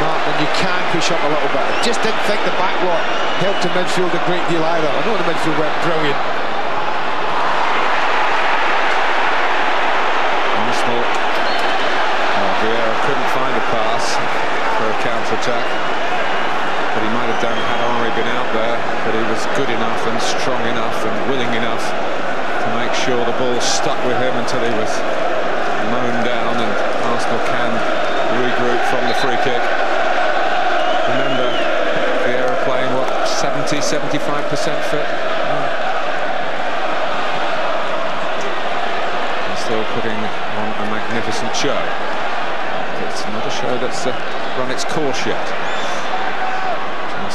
Mark, and you can push up a little bit. I just didn't think the back lot helped the midfield a great deal either. I know the midfield went brilliant. Arsenal. Vieira couldn't find a pass for a counter-attack, but he might have done had Henry been out there, but he was good enough and strong enough and willing enough to make sure the ball stuck with him until he was mown down, and Arsenal can regroup from the free kick. Remember, Vieira playing, what, 70-75% fit? And still putting on a magnificent show. It's not a show that's run its course yet.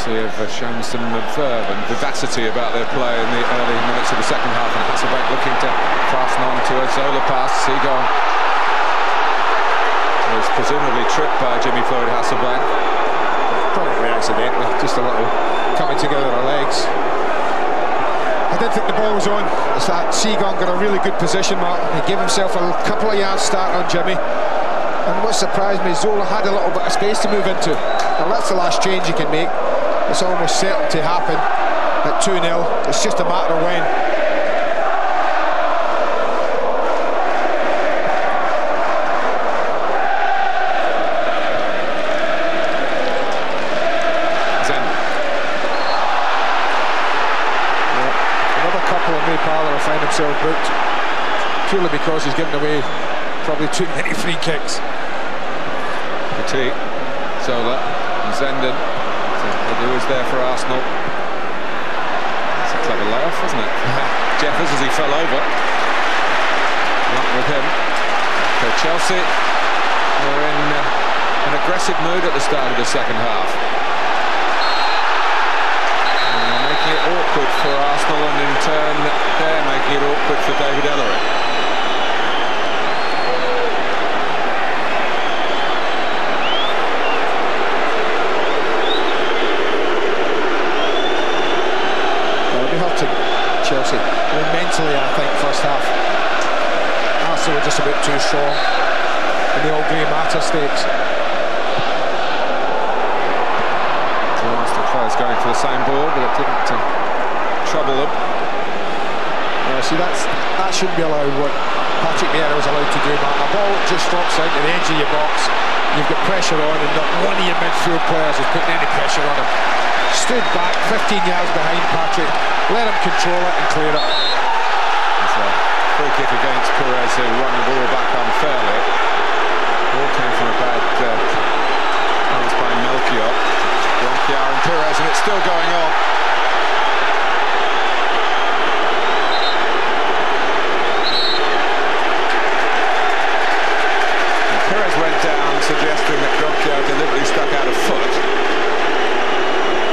Chelsea have shown some verve and vivacity about their play in the early minutes of the second half, and Hasselbank looking to fasten on to a Zola pass. Seagull was presumably tripped by Jimmy Floyd Hasselbank. Probably accidentally, just a little coming together of legs. I didn't think the ball was on. It's that Seagull got a really good position, Mark. He gave himself a couple of yards start on Jimmy. And what surprised me, Zola had a little bit of space to move into. Now that's the last change he can make. It's almost certain to happen at 2-0. It's just a matter of when. Another couple of May Parlour will find himself booked, purely because he's given away probably too many free kicks. Petit, Zola, and Zenden. Who was there for Arsenal. It's a clever layoff, isn't it? Jeffers as he fell over. Not with him. So Chelsea were in an aggressive mood at the start of the second half. And they're making it awkward for Arsenal, and in turn they're making it awkward for David Ellery. Chelsea. I mean, mentally, I think, first half, Arsenal were just a bit too strong in the all grey matter stakes. Arsenal going for the same ball, but it didn't trouble them. See, that shouldn't be allowed, what Patrick Vieira was allowed to do, Mark. A ball just drops out to the edge of your box, you've got pressure on, and not one of your midfield players is putting any pressure on him. Stood back 15 yards behind Patrick, let him control it and clear it. It's a free kick against Perez, who won the ball back unfairly. Ball came from a bad pass by Melchior. Ronquier and Perez, and it's still going on. Suggesting that Ronquier deliberately stuck out a foot.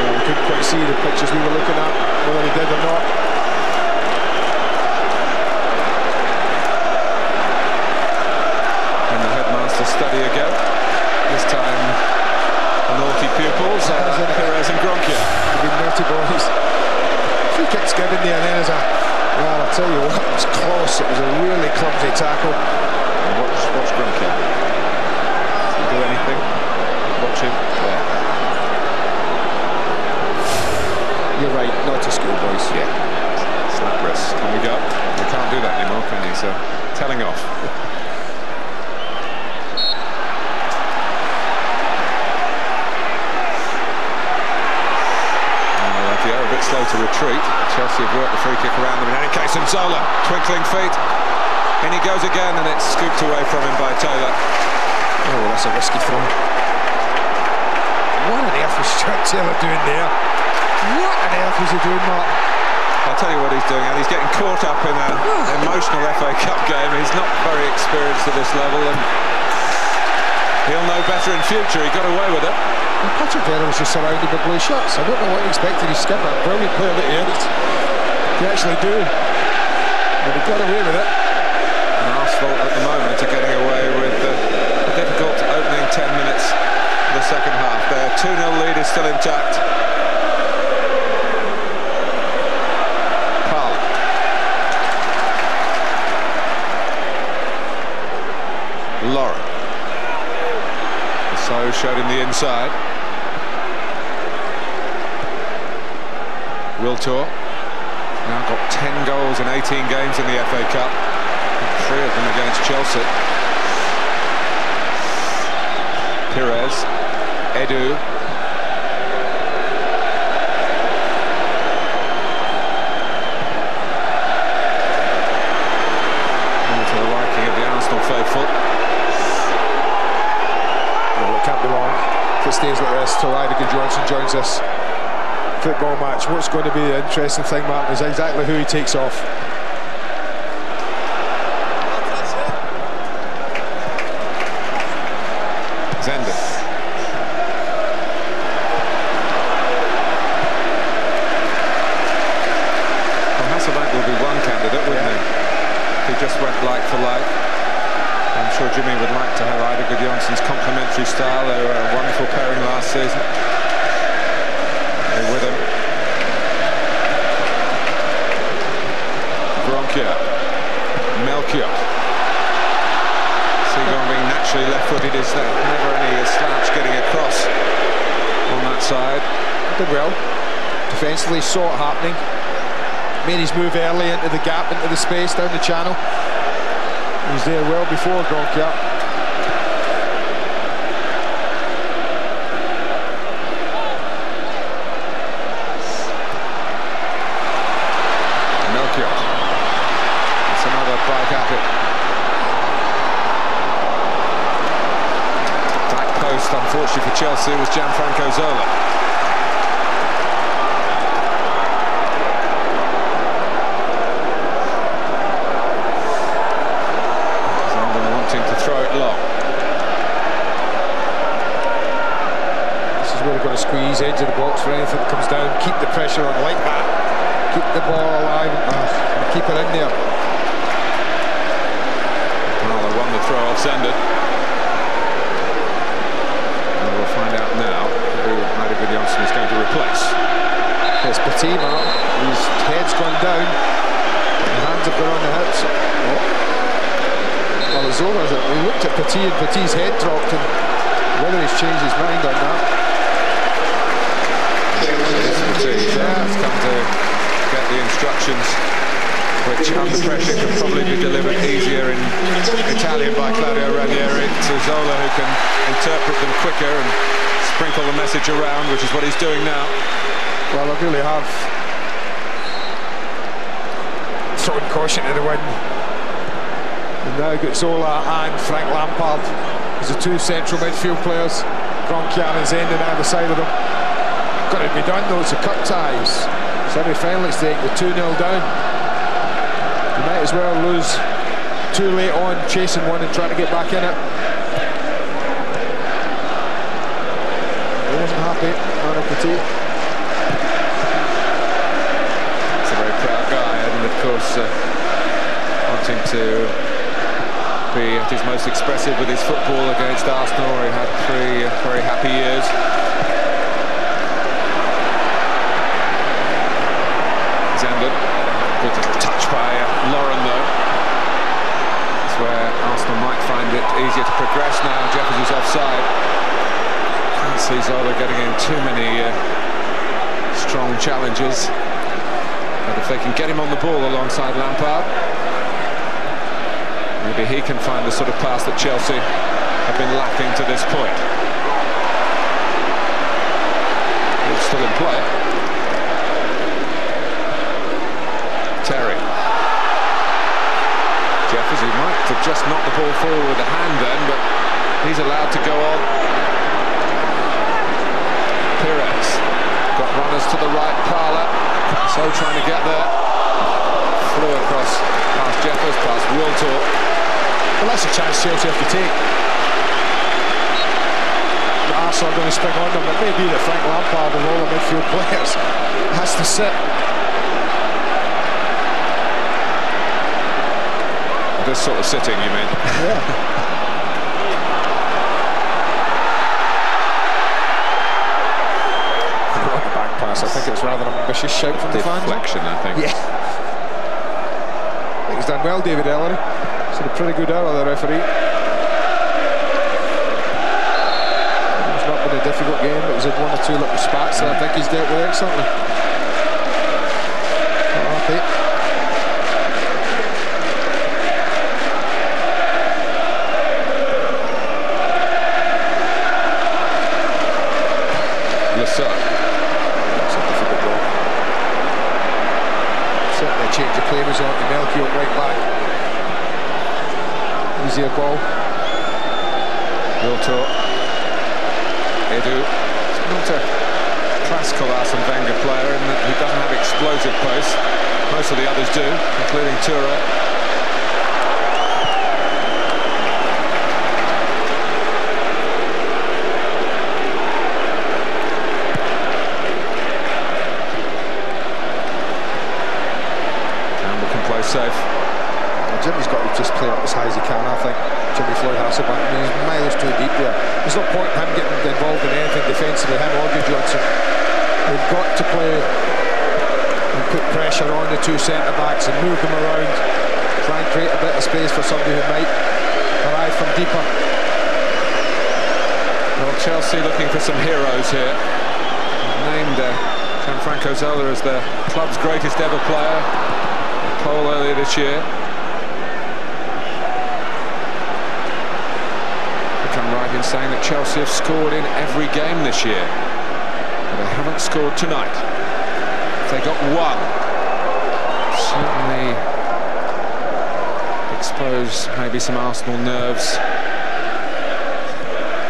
We couldn't quite see the pictures we were looking at, whether he did or not. And the headmaster study again. This time, the naughty pupils, Perez and Ronquier. The naughty boys. Free kick's given there, and then there's a... Well, I'll tell you what, it was close. It was a really clumsy tackle. And watch Ronquier. Do anything, watch him there. You're right, not to school, boys. Yeah, slap wrist. And we can't do that anymore, can you? So, telling off. Vieira a bit slow to retreat. Chelsea have worked the free kick around them. In any case, Zola, twinkling feet. In he goes again, and it's scooped away from him by Taylor. Oh, that's a risky throw. What on earth was Stuart Taylor doing there? What on earth was he doing, Martin? I'll tell you what he's doing, and he's getting caught up in an emotional FA Cup game. He's not very experienced at this level, and he'll know better in future. He got away with it. Well, Patrick Vieira was just surrounded by blue shirts. I don't know what he expected his skipper, a brilliant player that he is, to actually do. But he got away with it. And Arsenal at the moment are getting away with difficult opening 10 minutes of the second half. Their 2-0 lead is still intact. Parler. Lauren. So showed him the inside. Wiltor. Now got 10 goals in 18 games in the FA Cup. 3 of them against Chelsea. Perez, Edu. And to the liking of the Arsenal faithful. Well, it can't be long if it stays like this till Ivan Johnson joins us. Football match. What's going to be the interesting thing, Martin, is exactly who he takes off. Zender. Well, Hasselbank will be one candidate, wouldn't he? If he just went like for like. I'm sure Jimmy would like to have Ider Gudjonsson's complementary style. They were a wonderful pairing last season. They're with him. Ronquier. Melchior. Seagon being naturally left-footed, is there never any slouch getting across on that side. Did well. Defensively saw it happening. Made his move early into the gap, into the space down the channel. He was there well before Ronquier. Melchior. That's another bite at it. Back post, unfortunately for Chelsea, was Gianfranco Zola. To throw it long. This is where we're going to squeeze edge of the box for anything that comes down. Keep the pressure on like that. Keep the ball alive and keep it in there. Well, they won the throw off Zender. And we'll find out now who Ider Gudjondsson is going to replace. It's Petit, Mark. His head's gone down. The hands have gone on the hips. Oh. Well, it's over. We looked at Petit and Petit's head dropped, and whether he's changed his mind on that. penalty. So he's come to get the instructions, which under pressure can probably be delivered easier in Italian by Claudio Ranieri to Zola, who can interpret them quicker and sprinkle the message around, which is what he's doing now. Well, I really have thrown caution to the wind. And now got Zola and Frank Lampard as the two central midfield players. Kroenke and Zenden either side of them. Got to be done though, it's a cut ties. Semi-final at stake, the 2-0 down. You might as well lose too late on, chasing one and trying to get back in it. He wasn't happy, Arnaud Petit. He's a very proud guy, and of course wanting to be at his most expressive with his football against Arsenal, where he had 3 very happy years. Zenden, good little touch by Lauren though. That's where Arsenal might find it easier to progress now. Jeffers is offside. Can't see Zola getting in too many strong challenges. But if they can get him on the ball alongside Lampard, maybe he can find the sort of pass that Chelsea have been lacking to this point. It's still in play. Terry. Jeffers, he might have just knocked the ball forward with a hand then, but he's allowed to go on. Pires got runners to the right, Parla, so trying to get there. Flew across past Jeffers, past Wiltor. Well, that's a chance Chelsea have to take. Arsenal are going to spring on them. It may be that Frank Lampard and all the midfield players has to sit. This sort of sitting, you mean? Yeah. The back pass, I think it's rather an ambitious shout from the fans. Deflection, I think. Yeah. I think he's done well, David Ellery. It's a pretty good hour, the referee. It's not been a difficult game, but he's had 1 or 2 little spats that I think he's dealt with excellently. Happy. That's a difficult ball. Certainly a change of play was on to Melchior right back. Easier ball. Wiltor. Edu. He's not a classical Arsene Wenger player in that he doesn't have explosive pace. Most of the others do, including Toure. Safe. Well, Jimmy's got to just play up as high as he can, I think. Jimmy Floyd Hasselbank, I mean, he's miles too deep there. There's no point in him getting involved in anything defensively, him or Johnson. They've got to play and put pressure on the 2 centre-backs and move them around, try and create a bit of space for somebody who might arrive from deeper. Well, Chelsea looking for some heroes here. Named Gianfranco Zola as their club's greatest ever player. Poll earlier this year. I think I'm right in saying that Chelsea have scored in every game this year, but they haven't scored tonight. They got 1. Certainly expose maybe some Arsenal nerves.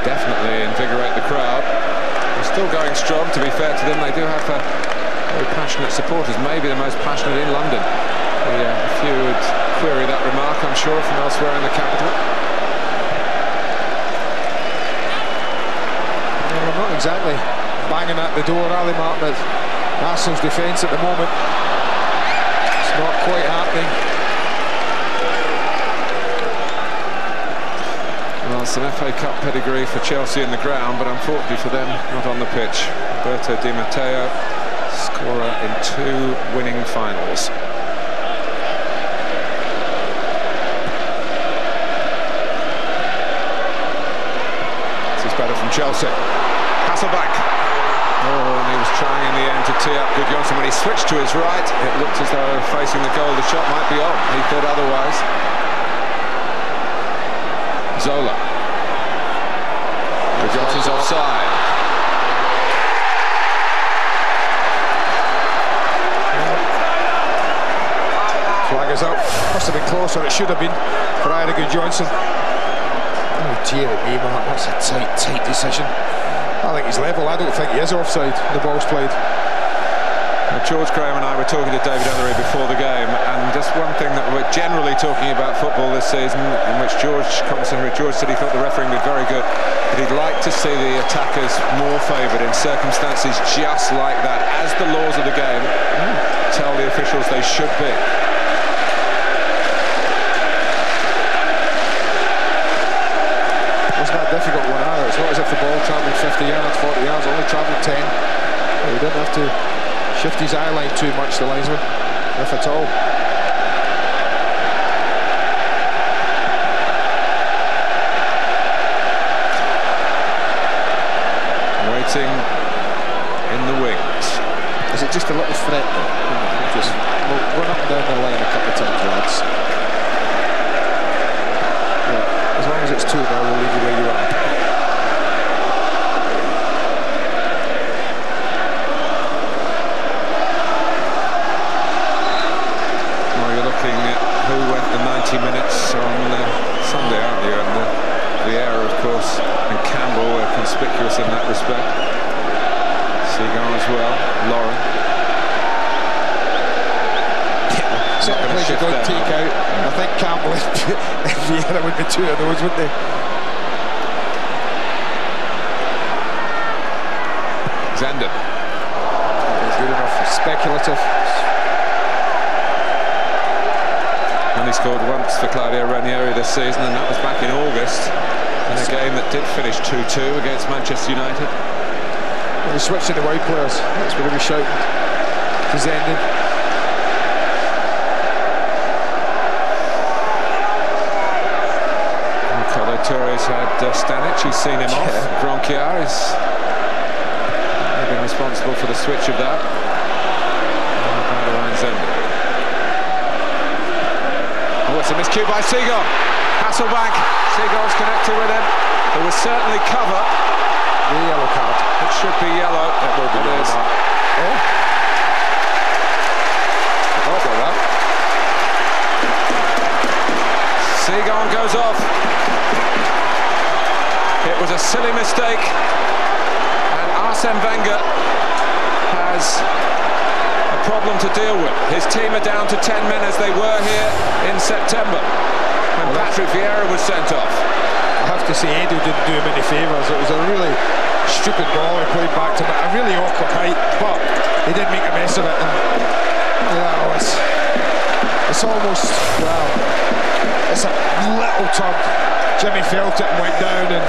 Definitely invigorate the crowd. They're still going strong, to be fair to them. They do have very passionate supporters, maybe the most passionate in London. A few would query that remark, I'm sure, from elsewhere in the capital. Well, they're not exactly banging at the door, are they, Martin? Arsenal's defence at the moment, it's not quite happening. Well, some FA Cup pedigree for Chelsea in the ground, but unfortunately for them, not on the pitch. Roberto Di Matteo, scorer in 2 winning finals. Better from Chelsea. Hasselbank. Oh, and he was trying in the end to tee up Gudjohnsen. When he switched to his right, it looked as though facing the goal, the shot might be on. He thought otherwise. Zola. Gudjohnsen's offside. Flag is up. Must have been closer. It should have been for Eidur Gudjohnsen. Oh dear me, man, that's a tight decision. I think he's level. I don't think he is offside. The ball's played. George Graham and I were talking to David Ellery before the game, and just one thing that we're generally talking about football this season, in which George said he thought the refereeing was very good, but he'd like to see the attackers more favoured in circumstances just like that, as the laws of the game tell the officials they should be. Wasn't that difficult one either. It's not as if the ball travelled 50 yards, 40 yards, only travelled 10. He didn't have to shift his eye line too much, the linesman, if at all. Waiting in the wings. Is it just a little threat though? Just run up and down the line a couple of times, lads. Yeah, as long as it's 2-0, we'll leave you where you are. Who went the 90 minutes on Sunday, aren't you? And Vieira, of course, and Campbell were conspicuous in that respect. Seagal as well, Lauren. Yeah, not going to shift that. Take out. I think Campbell and Vieira would be two of those, wouldn't they? Zender. Good enough. Speculative. He scored once for Claudio Ranieri this season, and that was back in August in a game that did finish 2-2 against Manchester United. Well, he's switching the wide players. That's what he'll be shouting to Zenden. Carlo Torres had Stanic, he's seen him off. Gronchiar has been responsible for the switch of that. Ryan Zender. Oh, it's a miscue by Seagal. Hasselbank. Seagal's connected with him. There was certainly cover. The yellow card. It should be yellow. It will be yellow. Oh. Forgot about that. Seagal goes off. It was a silly mistake. And Arsene Wenger has problem to deal with. His team are down to 10 men as they were here in September when Patrick Vieira was sent off. I have to say, Edu didn't do him any favours. It was a really stupid ball he played back to him at a really awkward height, but he did make a mess of it. And, you know, it's almost, well, it's a little tug. Jimmy felt it and went down, and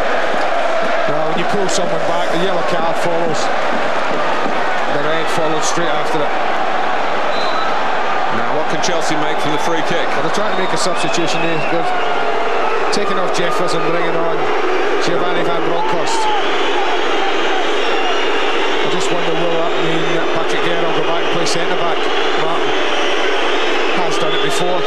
well, when you pull someone back, the yellow card follows. The red followed straight after it. Now, what can Chelsea make from the free kick? Well, they're trying to make a substitution there. They're taking off Jeffers and bringing on Giovanni Van Bronckhorst. I just wonder, will that mean that Patrick Vieira will go back and play centre-back? Martin has done it before.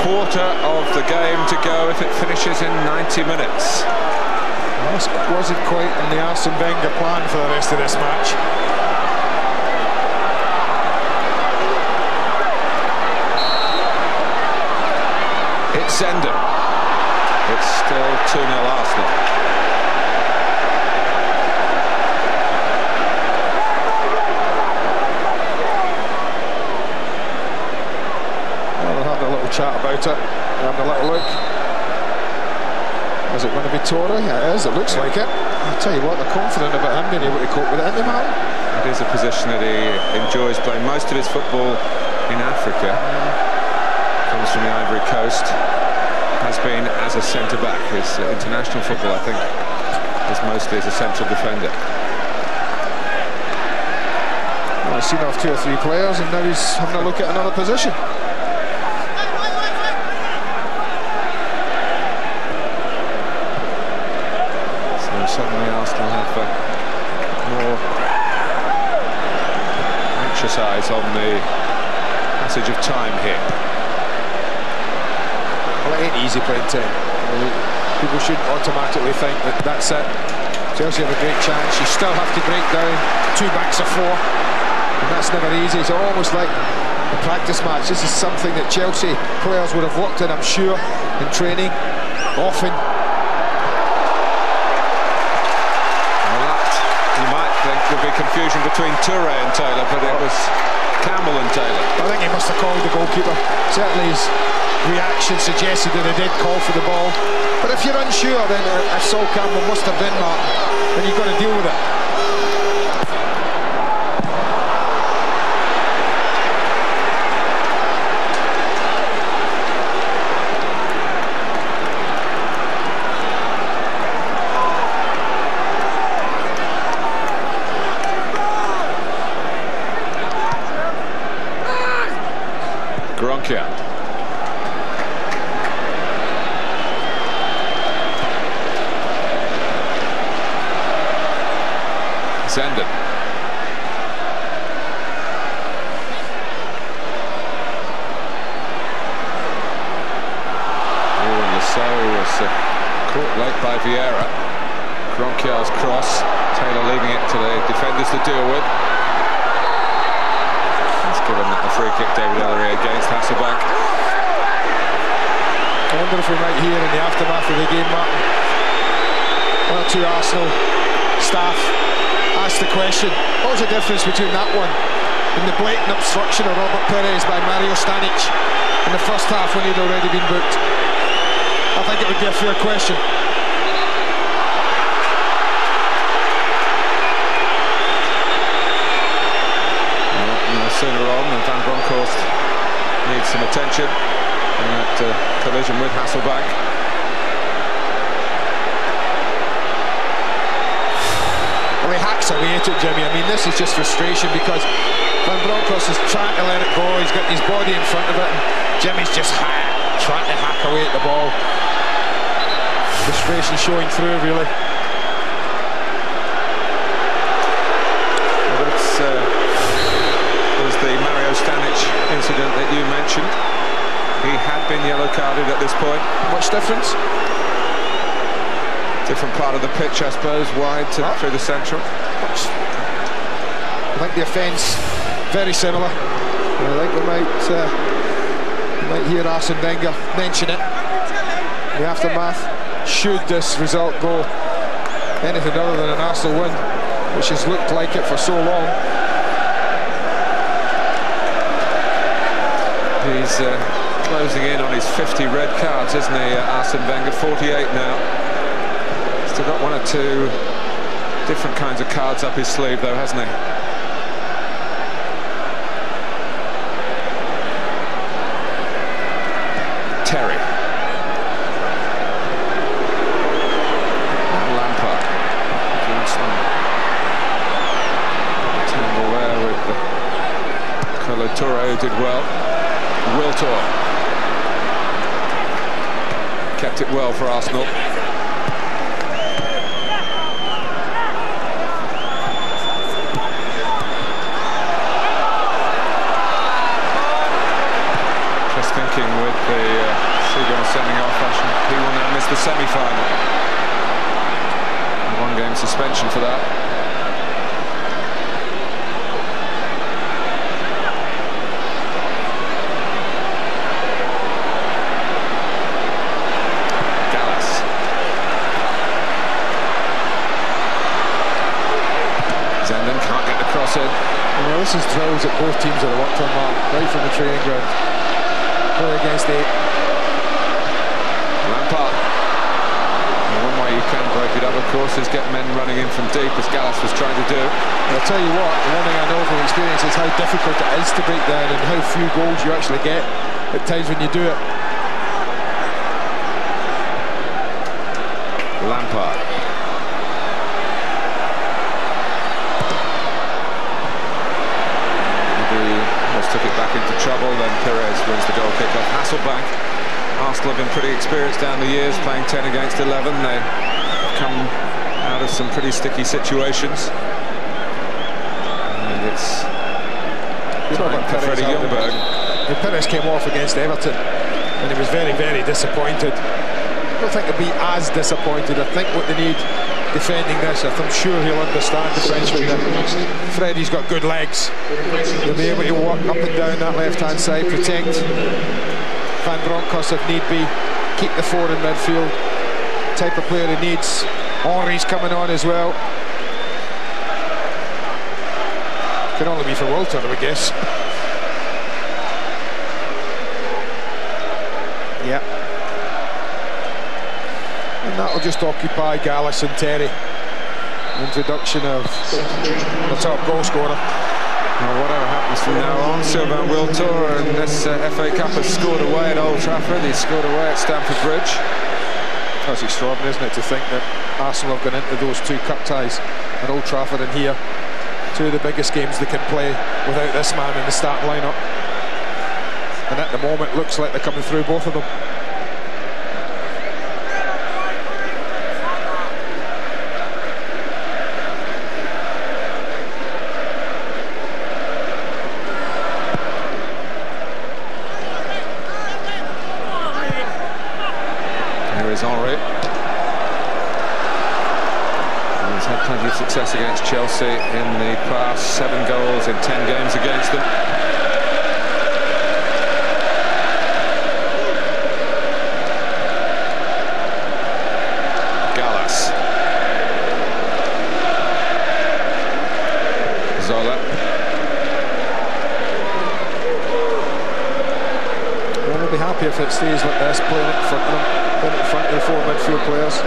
Quarter of the game to go if it finishes in 90 minutes. Well, this wasn't quite in the Arsene Wenger plan for the rest of this match. It's Zender. It's still 2-0 Arsenal. Chat about it, having a little look. Is it going to be Torre? Yeah, it is, it looks like it. I'll tell you what, they're confident about him being able to cope with it, isn't he, man? It is a position that he enjoys playing. Most of his football in Africa comes from the Ivory Coast, has been as a centre-back. His international football, I think, is mostly as a central defender. Well, He's seen off 2 or 3 players, and now he's having a look at another position. Suddenly Arsenal have more anxious eyes on the passage of time here. Well, it ain't easy playing 10. People shouldn't automatically think that that's it. Chelsea have a great chance. You still have to break down 2 backs of 4, and that's never easy. It's almost like a practice match. This is something that Chelsea players would have worked in, I'm sure, in training often. Would be confusion between Toure and Taylor, but it was Campbell and Taylor. I think he must have called the goalkeeper. Certainly his reaction suggested that he did call for the ball. But if you're unsure, then if Sol Campbell must have been marked, then you've got to deal with it. Gronkia. Zenden. And Lasso was caught late by Vieira. Gronkia's cross. Taylor leaving it to the defenders to deal with. Given that the free kick, David Ellery against Hasselbank. I wonder if we might hear in the aftermath of the game, Martin, 1 or 2 Arsenal staff asked the question, what was the difference between that one and the blatant obstruction of Robert Perez by Mario Stanic in the first half when he'd already been booked? I think it would be a fair question. Sooner on, and Van Bronckhorst needs some attention in that collision with Hasselbank. Well, he hacks away at it, Jimmy. I mean, this is just frustration because Van Bronckhorst is trying to let it go. He's got his body in front of it, and Jimmy's just trying to hack away at the ball. Frustration showing through, really. The Mario Stanic incident that you mentioned. He had been yellow carded at this point. Much difference? Different part of the pitch, I suppose, wide through the central. I think the offence very similar. I think we might hear Arsene Wenger mention it in the aftermath. Should this result go anything other than an Arsenal win, which has looked like it for so long. He's closing in on his 50 red cards, isn't he, Arsene Wenger? 48 now. Still got 1 or 2 different kinds of cards up his sleeve, though, hasn't he? Terry. And Lampard. Johnson. Tangle there with Kolo Toure, who did well. Wiltor kept it well for Arsenal. Just thinking with the Seagull sending off, he will now miss the semi-final. 1-game suspension for that. Well, this is drills that both teams are worked on, Mark, right from the training ground. Play against 8. Lampard. And one way you can break it up, of course, is get men running in from deep, as Gallas was trying to do. I'll tell you what, the one thing I know from experience is how difficult it is to break down and how few goals you actually get at times when you do it. Lampard. wins the goal kick off Hasselbank. Arsenal have been pretty experienced down the years, playing 10 against 11. They've come out of some pretty sticky situations. And it's time for Freddie Ljungberg. Pires came off against Everton and he was very, very disappointed. I don't think he'll be as disappointed. I think what they need defending this, I'm sure he'll understand the Frenchman that Freddie's got good legs. He'll be able to walk up and down that left-hand side, protect Van Bronckhorst if need be, keep the four in midfield. Type of player he needs. Henry's coming on as well. Can only be for Walter, I would guess. Yeah. And that'll just occupy Gallas and Terry. Introduction of the top goal scorer. Well, whatever happens from now on, Sylvain Wiltord and this FA Cup has scored away at Old Trafford. He's scored away at Stamford Bridge. That's extraordinary, isn't it, to think that Arsenal have gone into those two cup ties at Old Trafford and here. Two of the biggest games they can play without this man in the start lineup. And at the moment, looks like they're coming through, both of them. Here is Henry. He's had plenty of success against Chelsea in the past, 7 goals in 10 games against them. Gallas. Zola. Well, they'll be happy if it stays like this, playing it in front of them, playing it in front of the 4 midfield players.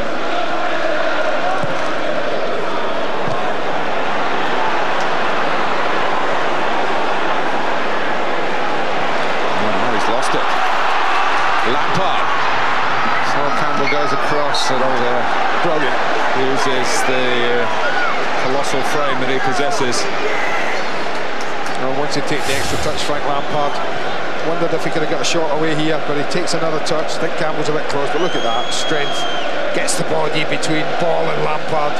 Lampard. Sol Campbell goes across and brilliant. Uses the colossal frame that he possesses. Well, once he takes the extra touch, Frank Lampard wondered if he could have got a shot away here, but he takes another touch. I think Campbell's a bit close, but look at that strength. Gets the body between Ball and Lampard.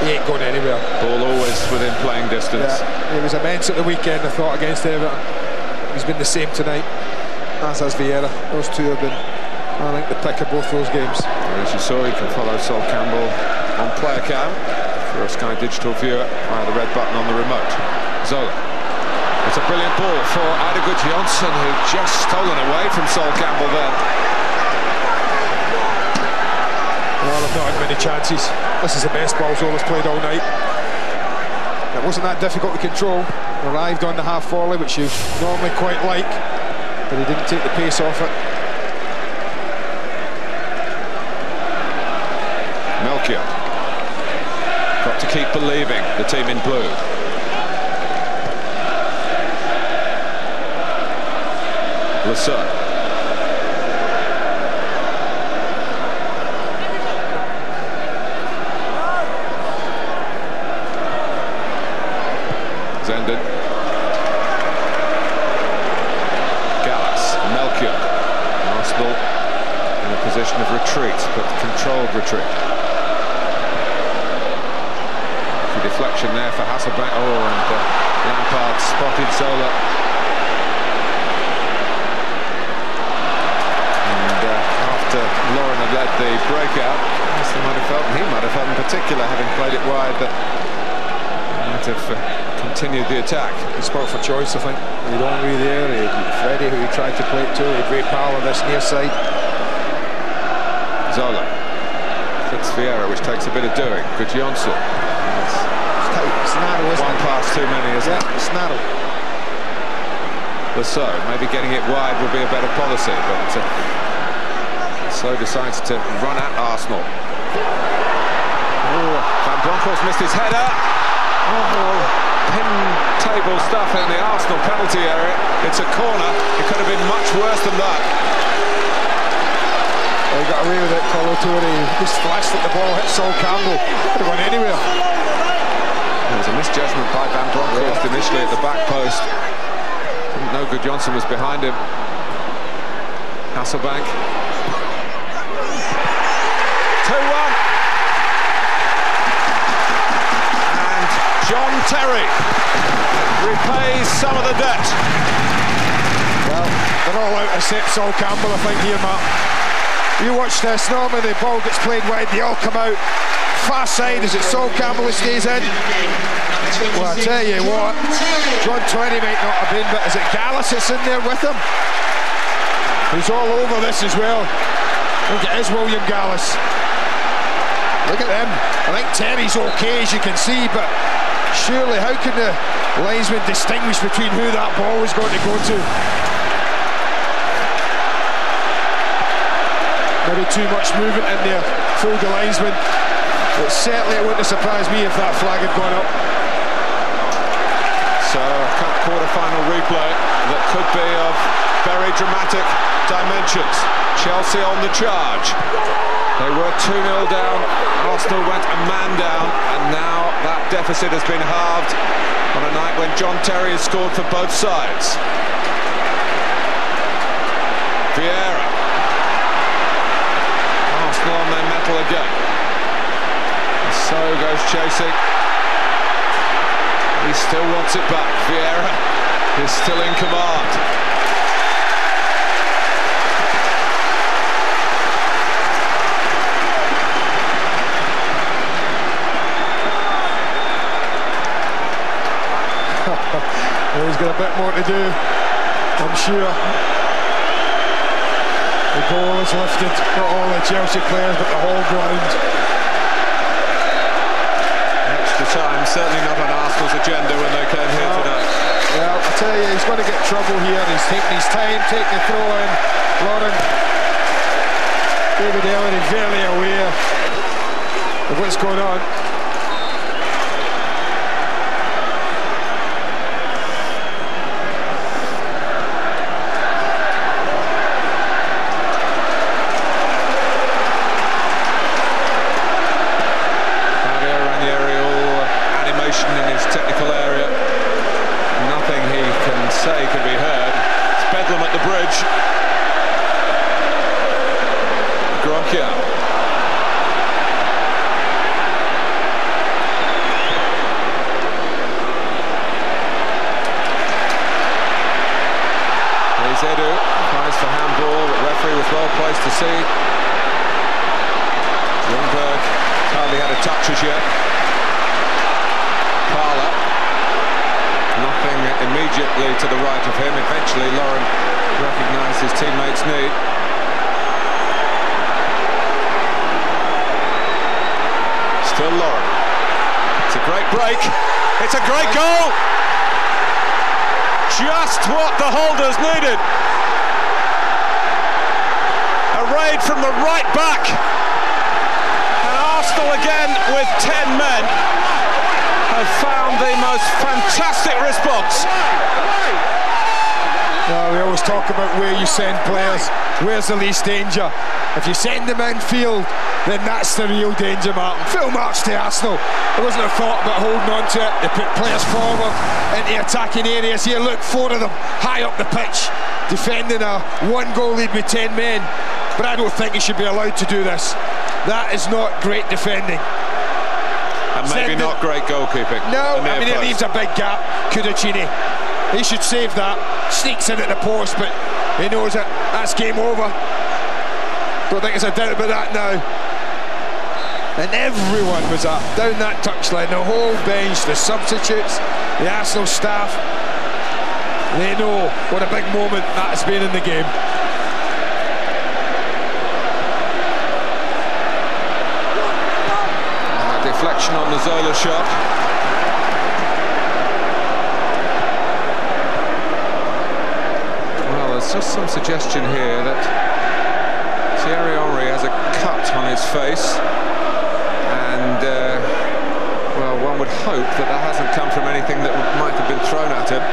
He ain't going anywhere. Ball always within playing distance. Yeah, he was immense at the weekend, I thought, against Everton. He's been the same tonight, as has Vieira. Those two have been, I think, the pick of both those games. As you saw, you can follow Sol Campbell on player cam for a Sky Digital viewer via the red button on the remote. Zola. It's a brilliant ball for Adegut Johnson, who just stolen away from Sol Campbell then. Well, they've not had many chances. This is the best ball Zola's played all night. It wasn't that difficult to control. Arrived on the half volley, which you normally quite like, but he didn't take the pace off it. Melchior. Got to keep believing, the team in blue. Lasser. Zenden. Gallas. Melchior. Arsenal in a position of retreat, but controlled retreat. The deflection there for Hasselbank. Oh, and Lampard spotted Zola. Lauren had led the breakout, as they might have felt, and he might have felt in particular, having played it wide, that he might have continued the attack. He spoke for choice, I think. He had Henry there, he had Freddie, who he tried to play it to, he had Ray Powell on this near side. Zola. Fitz Vieira, which takes a bit of doing. Good Johnson. It's tight, it's narrow, isn't One it? pass too many, isn't it? It's narrow. So maybe getting it wide would be a better policy, but so decides to run at Arsenal. Oh, Van Bronckhorst missed his header. Oh, pin table stuff in the Arsenal penalty area. It's a corner. It could have been much worse than that. Well, he got away with it, Colo Toure. He just flashed at the ball, hit Sol Campbell. Could have gone anywhere. There was a misjudgment by Van Bronckhorst initially at the back post. Didn't know Gudjohnsen was behind him. Hasselbank. 2-1. And John Terry repays some of the debt. Well, they're all out to set Sol Campbell, I think, here, Matt. You watch this, normally the ball gets played wide, they all come out. Far side, is it Sol Campbell who stays in? Well, I tell you what, John 20 might not have been, but is it Gallus that's in there with him? He's all over this as well. I think it is William Gallus. Look at them. I think Terry's okay, as you can see, but surely how can the linesman distinguish between who that ball was going to go to? Maybe too much movement in there, fooled the linesman. But certainly it wouldn't have surprised me if that flag had gone up. So, cup quarter-final replay that could be of very dramatic dimensions. Chelsea on the charge. They were 2-0 down. Arsenal went a man down, and now that deficit has been halved on a night when John Terry has scored for both sides. Vieira. Arsenal on their mettle again. So goes chasing. He still wants it back. Vieira is still in command. Well, he's got a bit more to do, I'm sure. The goal is lifted, not all the Chelsea players, but the whole ground. Extra time, certainly not on Arsenal's agenda when they came here tonight. Well, I tell you, he's going to get trouble here. He's taking his time, taking the throw in. Lauren, David Ellery very aware of what's going on. It's a great goal! Just what the holders needed. A raid from the right back. And Arsenal again with 10 men have found the most fantastic response. Well, we always talk about where you send players, where's the least danger. If you send them infield, then that's the real danger, Martin. Full march to Arsenal. There wasn't a thought about holding on to it. They put players forward into attacking areas here. Look, 4 of them high up the pitch, defending a 1-goal lead with 10 men. But I don't think he should be allowed to do this. That is not great defending. And maybe not great goalkeeping. No, I mean, it leaves a big gap. Cudicini, he should save that. Sneaks in at the post, but he knows it. That's game over. Don't think there's a doubt about that now. And everyone was up, down that touchline, the whole bench, the substitutes, the Arsenal staff. They know what a big moment that has been in the game. Deflection on the Zola shot. Well, there's just some suggestion here that Thierry Henry has a cut on his face. And, well, one would hope that that hasn't come from anything that might have been thrown at him.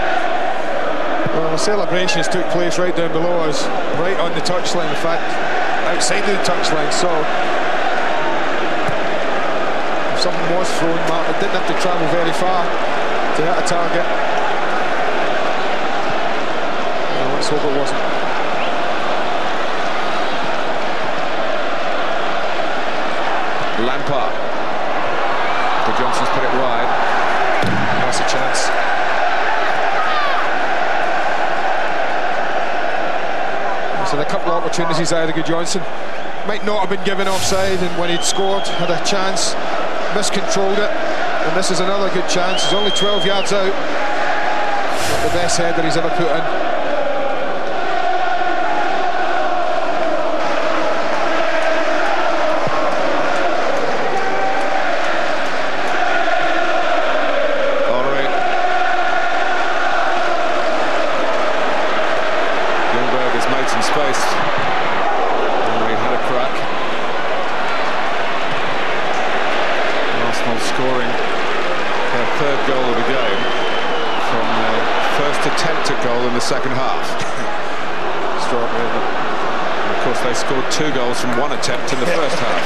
Well, the celebrations took place right down below us, right on the touchline, in fact, outside of the touchline, so if something was thrown, Mark, it didn't have to travel very far to hit a target. hope it wasn't. Lampard. Johnson's put it wide. That's a chance. So a couple of opportunities there, Good Johnson. Might not have been given offside, and when he'd scored, had a chance, miscontrolled it. And this is another good chance. He's only 12 yards out. Not the best header he's ever put in. Second half. Extraordinary. Of course, they scored 2 goals from 1 attempt in the first half.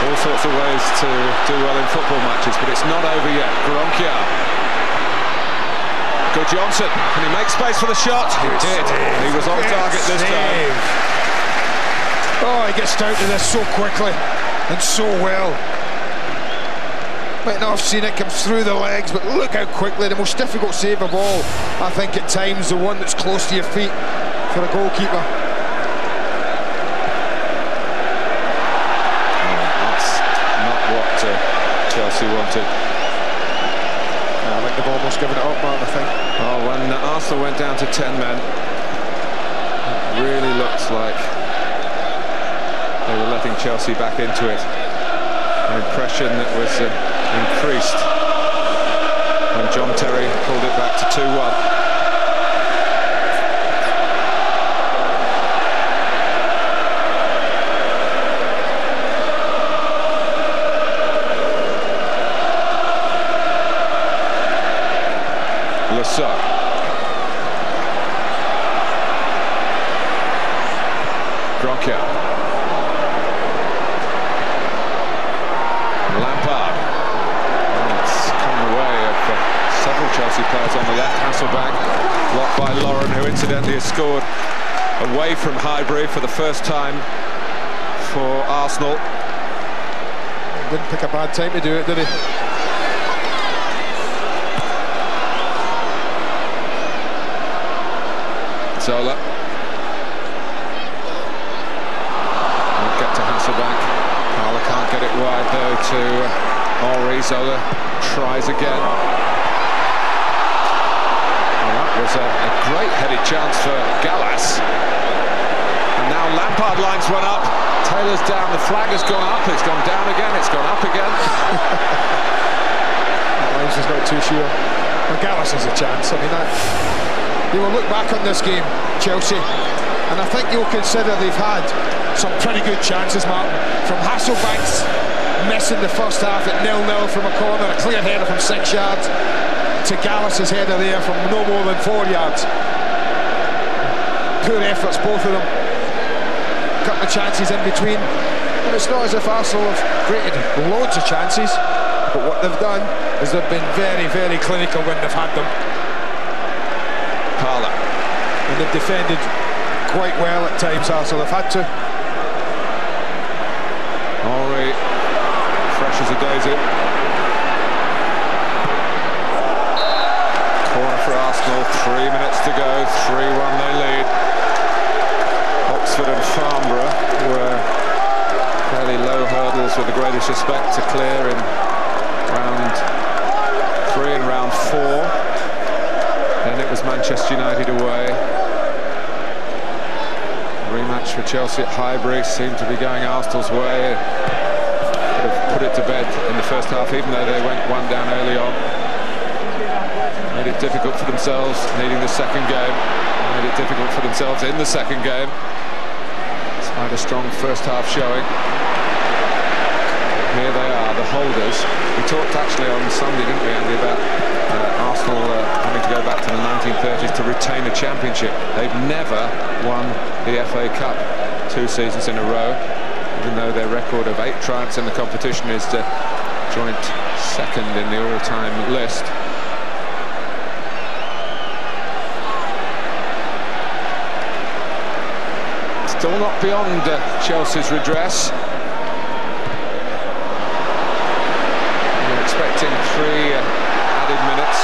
All sorts of ways to do well in football matches, but it's not over yet. Gronkia. Good Johnson. Can he make space for the shot? He did. He was on target this time. Oh, he gets down to this so quickly and so well. Might not have seen it come through the legs, but look how quickly. The most difficult save of all, I think, at times, the one that's close to your feet for a goalkeeper. That's not what Chelsea wanted. I think they've almost given it up, Martin, I think. Oh, when Arsenal went down to 10 men, it really looks like they were letting Chelsea back into it. An impression that was increased when John Terry pulled it back to 2-1. Lasso. Gronkia. Lampard. It's come away of several Chelsea players on the left. Hasselbank blocked by Lauren, who incidentally has scored away from Highbury for the first time for Arsenal. Didn't pick a bad time to do it, did he? Zola. Won't get to Hasselbank. Parlour can't get it wide though to Henry. Zola tries again. Well, that was a great headed chance for Gallas. And now Lampard lines one up. Taylor's down. The flag has gone up. It's gone down again. It's gone up again. Lines is not too sure. Well, Gallas has a chance. I mean, you will look back on this game, Chelsea, and I think you'll consider they've had some pretty good chances, Martin. From Hasselbank's missing the first half at 0-0 from a corner, a clear header from 6 yards, to Gallas's header there from no more than 4 yards. Poor efforts, both of them. A couple of chances in between. And it's not as if Arsenal have created loads of chances, but what they've done is they've been very, very clinical when they've had them. Parlour. And they've defended quite well at times, Arsenal have had to. Henry, fresh as a daisy. Corner for Arsenal, 3 minutes to go, 3-1 they lead. Oxford and Farnborough were fairly low hurdles with the greatest respect to clear in round 3 and round 4. Then it was Manchester United away. Rematch for Chelsea at Highbury seemed to be going Arsenal's way. Could have put it to bed in the first half, even though they went 1 down early on. Made it difficult for themselves, needing the second game. Made it difficult for themselves in the second game, despite a strong first half showing. Here they are, the holders. We talked actually on Sunday, didn't we, Andy, about Arsenal having to go back to the 1930s to retain a championship. They've never won the FA Cup 2 seasons in a row, even though their record of 8 triumphs in the competition is the joint second in the all-time list. Still not beyond Chelsea's redress. We're expecting 3 added minutes.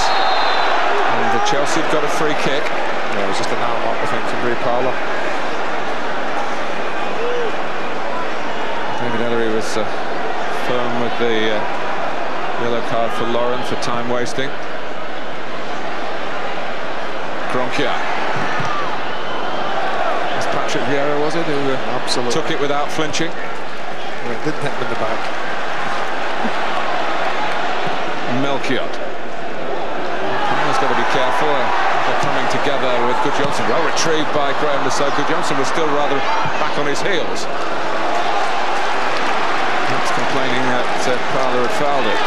And Chelsea have got a free kick. Yeah, it was just an hour mark, I think, from Ray Parlour. David Ellery was firm with the yellow card for Lauren for time wasting. Kroenke. It's Patrick Vieira, was it, who absolutely took it without flinching? Well, it didn't hit him in the back. Melchiot. He's got to be careful. They're coming together with Gudjohnsen. Well retrieved by Graham Lasso. Gudjohnsen was still rather back on his heels. He's complaining that Parlour had fouled it.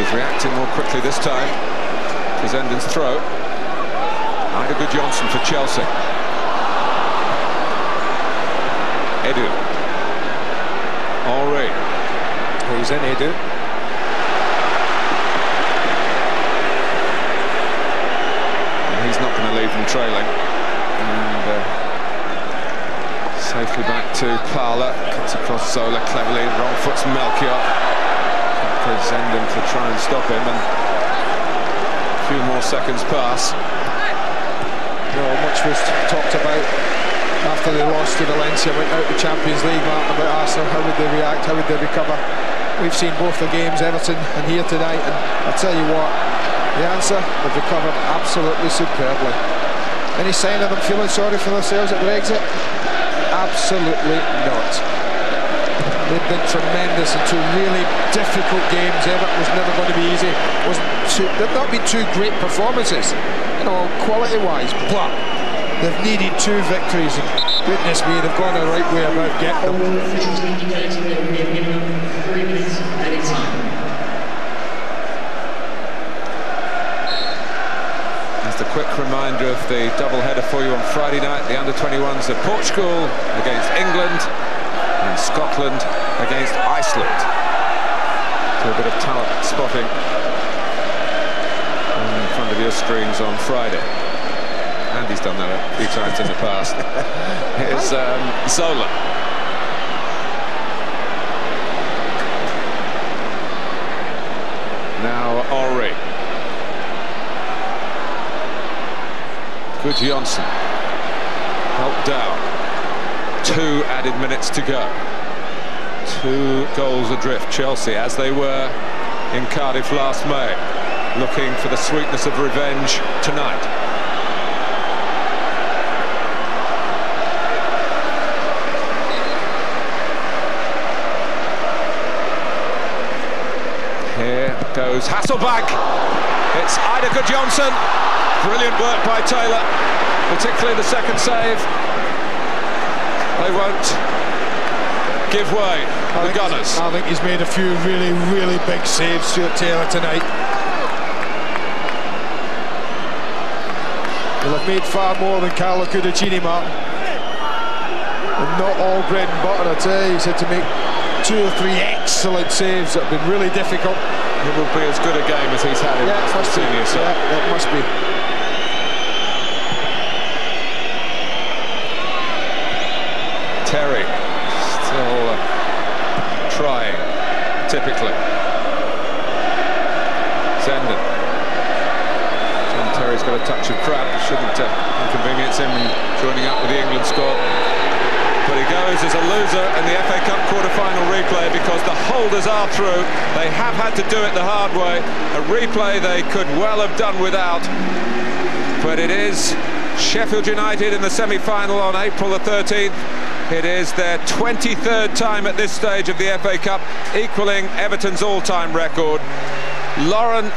He's reacting more quickly this time to Zenden's throw. Ida Gudjohnsen for Chelsea. Edu. Henry. He's in Edu. He's not going to leave them trailing. And safely back to Parlour. Cuts across Zola cleverly. Wrong foot's Melchiot. Zenden to try and stop him. And a few more seconds pass. Much was talked about after they lost to Valencia, went out the Champions League, Martin, about Arsenal. How would they react? How would they recover? We've seen both the games, Everton and here tonight, and I'll tell you what, the answer, they've recovered absolutely superbly. Any sign of them feeling sorry for themselves at their exit? Absolutely not. They've been tremendous in 2 really difficult games. Everton was never going to be easy. They've not been 2 great performances, you know, quality-wise, but they've needed 2 victories. And goodness me, they've gone the right way about getting them. A quick reminder of the double-header for you on Friday night. The under-21s of Portugal against England and Scotland against Iceland. So a bit of talent spotting in front of your screens on Friday. Andy's done that a few times in the past. Here's Zola. Now Henry. Gudjohnsen helped down. 2 added minutes to go. 2 goals adrift. Chelsea, as they were in Cardiff last May, looking for the sweetness of revenge tonight. Here goes Hasselbank. It's Ida Gudjohnsen. Brilliant work by Taylor, particularly the second save. They won't give way, the Gunners. I think he's made a few really, really big saves, Stuart Taylor, tonight. He'll have made far more than Carlo Cudicini, Martin. And not all bread and butter, I tell you. He's had to make 2 or 3 excellent saves that have been really difficult. It will be as good a game as he's had in the senior side. Yeah, it must be. Terry still trying, typically. Zenden. John Terry's got a touch of crab, shouldn't inconvenience him in joining up with the England squad. But he goes as a loser in the FA Cup quarter-final replay because the holders are through. They have had to do it the hard way. A replay they could well have done without. But it is Sheffield United in the semi-final on April the 13th. It is their 23rd time at this stage of the FA Cup, equaling Everton's all-time record. Lauren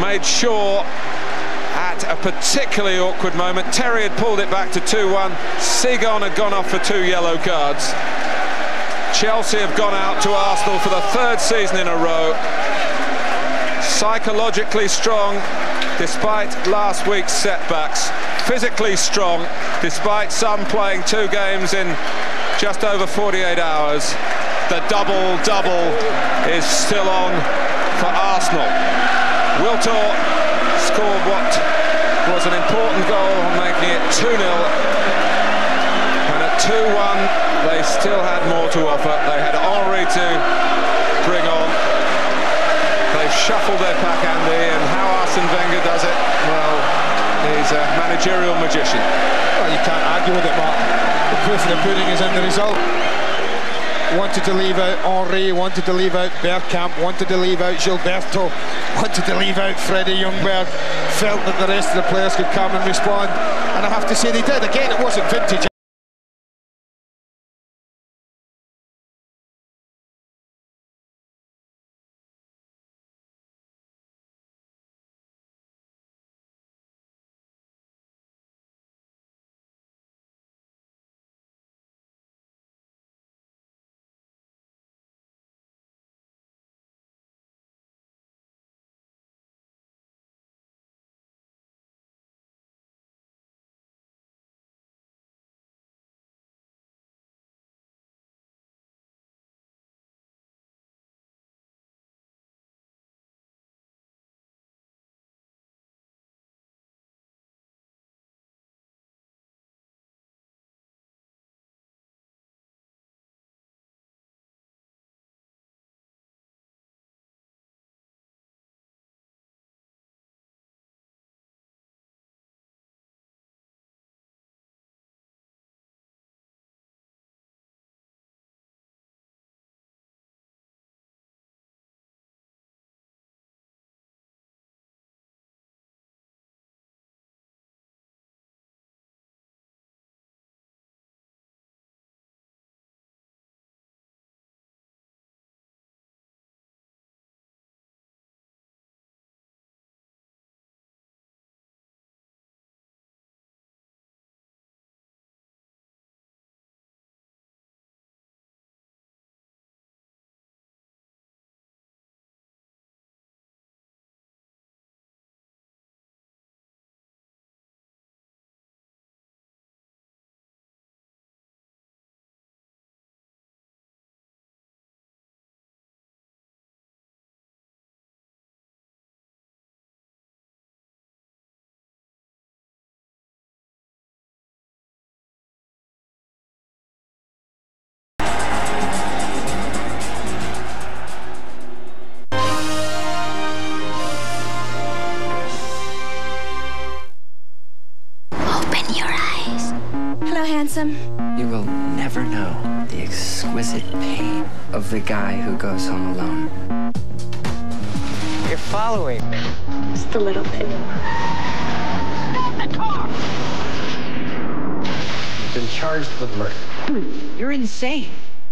made sure at a particularly awkward moment. Terry had pulled it back to 2-1. Seagon had gone off for 2 yellow cards. Chelsea have gone out to Arsenal for the 3rd season in a row. Psychologically strong despite last week's setbacks. Physically strong despite some playing 2 games in just over 48 hours. The double-double is still on for Arsenal. Wiltor scored what was an important goal, making it 2-0. And 2-1. They still had more to offer. They had Henry to bring on. They've shuffled their pack, Andy, and how Arsene Wenger does it, well, he's a managerial magician. Well, you can't argue with it, Mark. The proof of the pudding is in the result. Wanted to leave out Henry, wanted to leave out Bergkamp, wanted to leave out Gilberto, wanted to leave out Freddie Ljungberg, felt that the rest of the players could come and respond, and I have to say they did. Again, it wasn't vintage. You will never know the exquisite pain of the guy who goes home alone. You're following me. Just a little bit. Stop the car! You've been charged with murder. You're insane.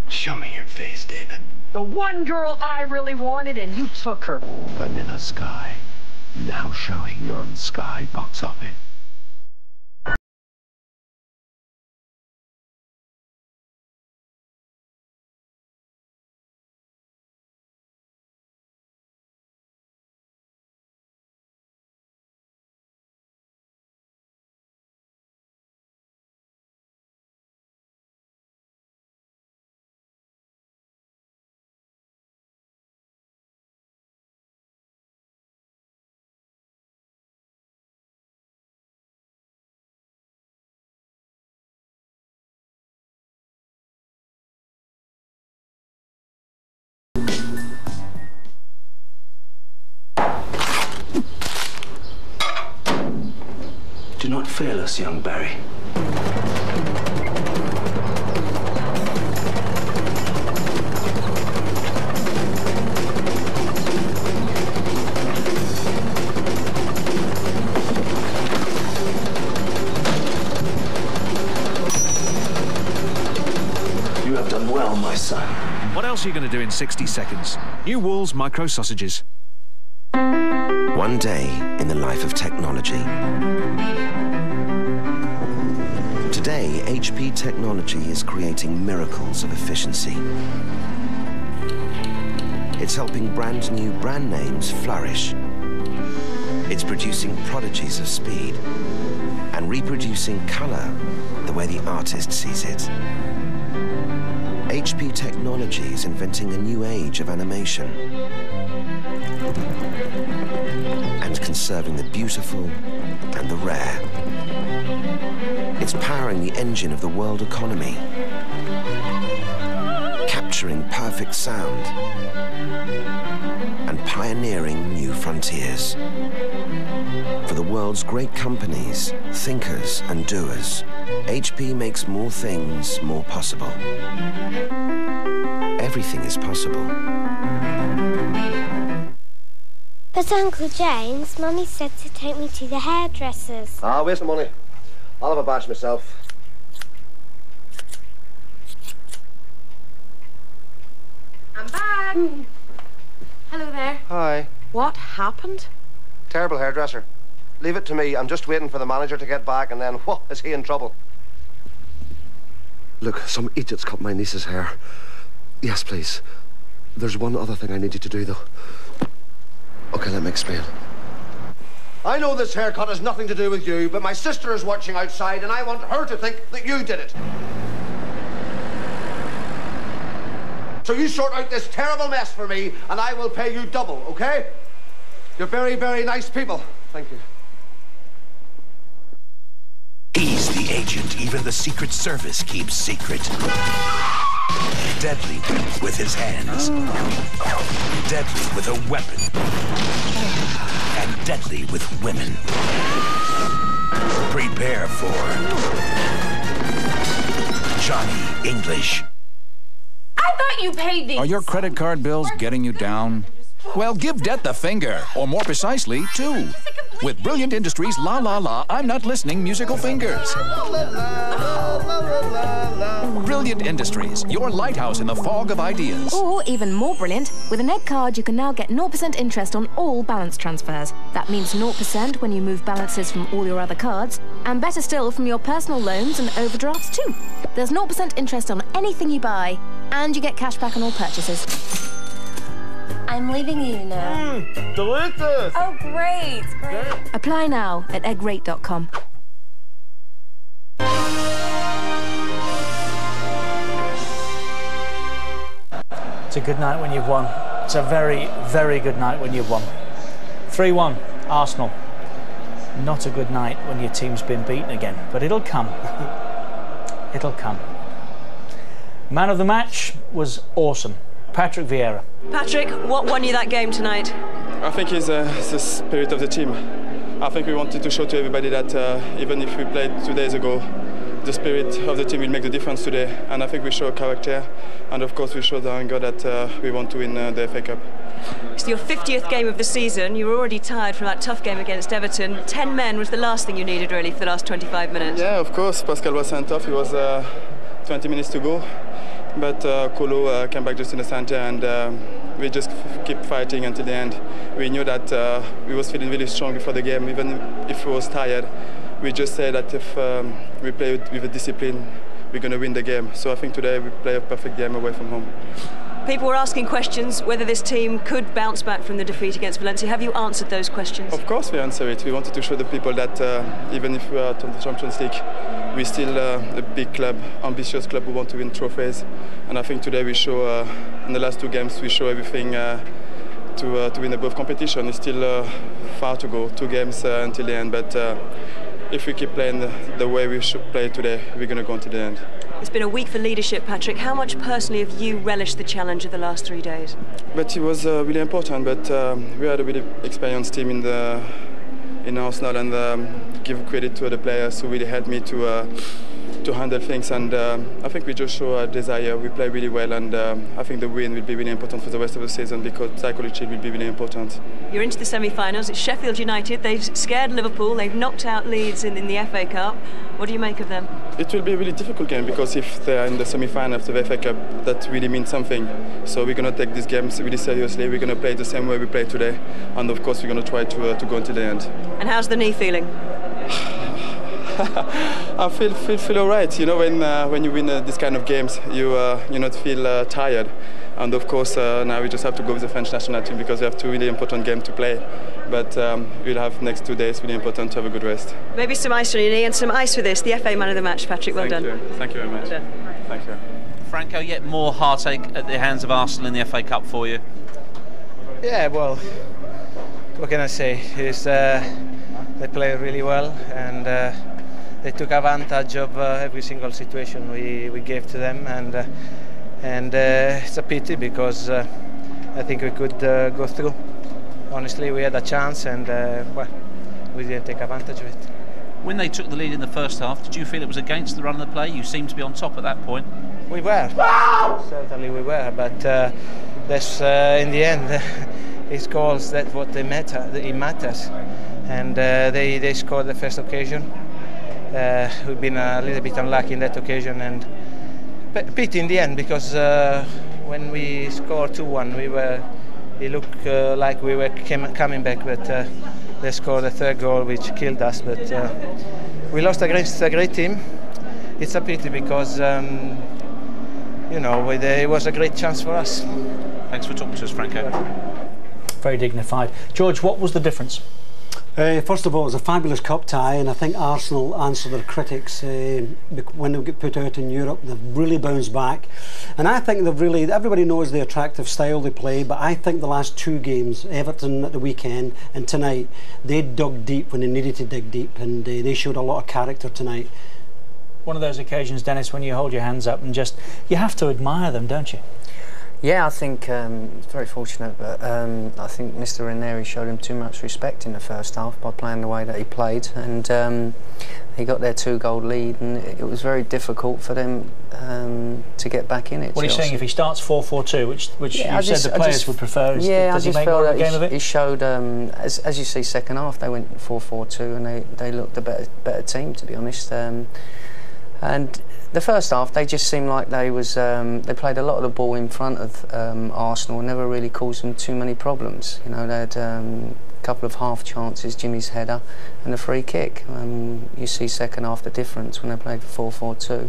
Show me your face, David. The one girl I really wanted, and you took her. Vanilla Sky. Now showing on Sky box office. Do not fail us, young Barry. You have done well, my son. What else are you going to do in 60 seconds? New Walls Micro Sausages. One day in the life of technology. Today, HP Technology is creating miracles of efficiency. It's helping brand new brand names flourish. It's producing prodigies of speed and reproducing color the way the artist sees it. HP Technology is inventing a new age of animation and conserving the beautiful and the rare. It's powering the engine of the world economy, capturing perfect sound and pioneering new frontiers. For the world's great companies, thinkers and doers, HP makes more things more possible. Everything is possible. But Uncle James, Mummy said to take me to the hairdressers. Ah, where's the money? I'll have a bash myself. I'm back. Hello there. Hi. What happened? Terrible hairdresser. Leave it to me. I'm just waiting for the manager to get back, and then, whoa, is he in trouble? Look, some idiot's cut my niece's hair. Yes, please. There's one other thing I need you to do, though. Okay, let me explain. I know this haircut has nothing to do with you, but my sister is watching outside, and I want her to think that you did it. So you sort out this terrible mess for me, and I will pay you double, okay? You're very, very nice people. Thank you. He's the agent even the Secret Service keeps secret. Deadly with his hands. Deadly with a weapon. And deadly with women. Prepare for Johnny English. I thought you paid these. Are your credit card bills getting you down? Well, give debt the finger, or more precisely, two. With Brilliant Industries' La La La, I'm Not Listening musical fingers. Brilliant Industries, your lighthouse in the fog of ideas. Or, even more brilliant, with an Egg card you can now get 0% interest on all balance transfers. That means 0% when you move balances from all your other cards, and better still from your personal loans and overdrafts too. There's 0% interest on anything you buy, and you get cash back on all purchases. I'm leaving you now. Delicious! Oh, great, great. Apply now at eggrate.com. It's a good night when you've won. It's a very, very good night when you've won. 3-1, Arsenal. Not a good night when your team's been beaten again, but it'll come. It'll come. Man of the match was awesome. Patrick Vieira. Patrick, what won you that game tonight? I think it's the spirit of the team. I think we wanted to show to everybody that even if we played 2 days ago, the spirit of the team will make the difference today. And I think we show character, and of course we show the hunger that we want to win the FA Cup. It's your 50th game of the season. You were already tired from that tough game against Everton. 10 men was the last thing you needed really for the last 25 minutes. Yeah, of course. Pascal was sent off. It was 20 minutes to go. But Kolo came back just in the center, and we just keep fighting until the end. We knew that we was feeling really strong before the game, even if we was tired. We just said that if we play with a discipline, we're going to win the game. So I think today we play a perfect game away from home. People were asking questions whether this team could bounce back from the defeat against Valencia. Have you answered those questions? Of course we answer it. We wanted to show the people that even if we are out of the Champions League, we're still a big club, ambitious club who want to win trophies. And I think today we show, in the last 2 games, we show everything to win above competition. It's still far to go, 2 games until the end. But if we keep playing the way we should play today, we're going to go until the end. It's been a week for leadership, Patrick. How much personally have you relished the challenge of the last 3 days? But it was really important. But we had a really experienced team in Arsenal, and give credit to the players who really helped me to handle things. And I think we just show a desire. We play really well, and I think the win will be really important for the rest of the season because psychology will be really important. You're into the semi-finals. It's Sheffield United. They've scared Liverpool. They've knocked out Leeds in the FA Cup. What do you make of them? It will be a really difficult game because if they're in the semi-finals of the FA Cup, that really means something. So we're going to take these games really seriously. We're going to play the same way we played today, and of course we're going to try to go until the end. And how's the knee feeling? I feel all right. You know, when you win this kind of games, you not feel tired. And of course, now we just have to go with the French national team because we have 2 really important games to play. But we'll have next 2 days really important to have a good rest. Maybe some ice on your knee and some ice for this, the FA Man of the Match, Patrick. Well done. Thank you very much. Thank you. Franco, yet more heartache at the hands of Arsenal in the FA Cup for you? Yeah, well, what can I say? They play really well, and they took advantage of every single situation we gave to them, and it's a pity because I think we could go through. Honestly, we had a chance, and well, we didn't take advantage of it. When they took the lead in the first half, did you feel it was against the run of the play? You seemed to be on top at that point. We were, certainly we were, but that's in the end, it's goals that what they matter. It matters, and they scored the first occasion. We've been a little bit unlucky in that occasion, and pity in the end because when we scored 2-1, it looked like we were coming back, but they scored the third goal, which killed us. But we lost against a great team. It's a pity because you know it was a great chance for us. Thanks for talking to us, Franco. Very dignified. George, what was the difference? First of all, it was a fabulous cup tie, and I think Arsenal answered their critics when they get put out in Europe. They've really bounced back, and I think they've really. Everybody knows the attractive style they play, but I think the last two games, Everton at the weekend and tonight, they dug deep when they needed to dig deep, and they showed a lot of character tonight. One of those occasions, Dennis, when you hold your hands up and just you have to admire them, don't you? Yeah, I think it's very fortunate, but I think Mr. Ranieri showed him too much respect in the first half by playing the way that he played, and he got their 2-goal lead, and it was very difficult for them to get back in it. What are you saying? If he starts 4-4-2, which yeah, you said the players would prefer, does he make more of a game of it? He showed, as you see, second half they went 4-4-2, and they looked a better team, to be honest. And the first half, they just seemed like they played a lot of the ball in front of Arsenal and never really caused them too many problems. You know, they had a couple of half chances, Jimmy's header and a free kick. You see second half the difference when they played 4-4-2.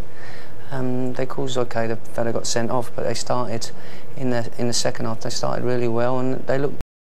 They caused the fella got sent off, but they started in the second half. They started really well, and they looked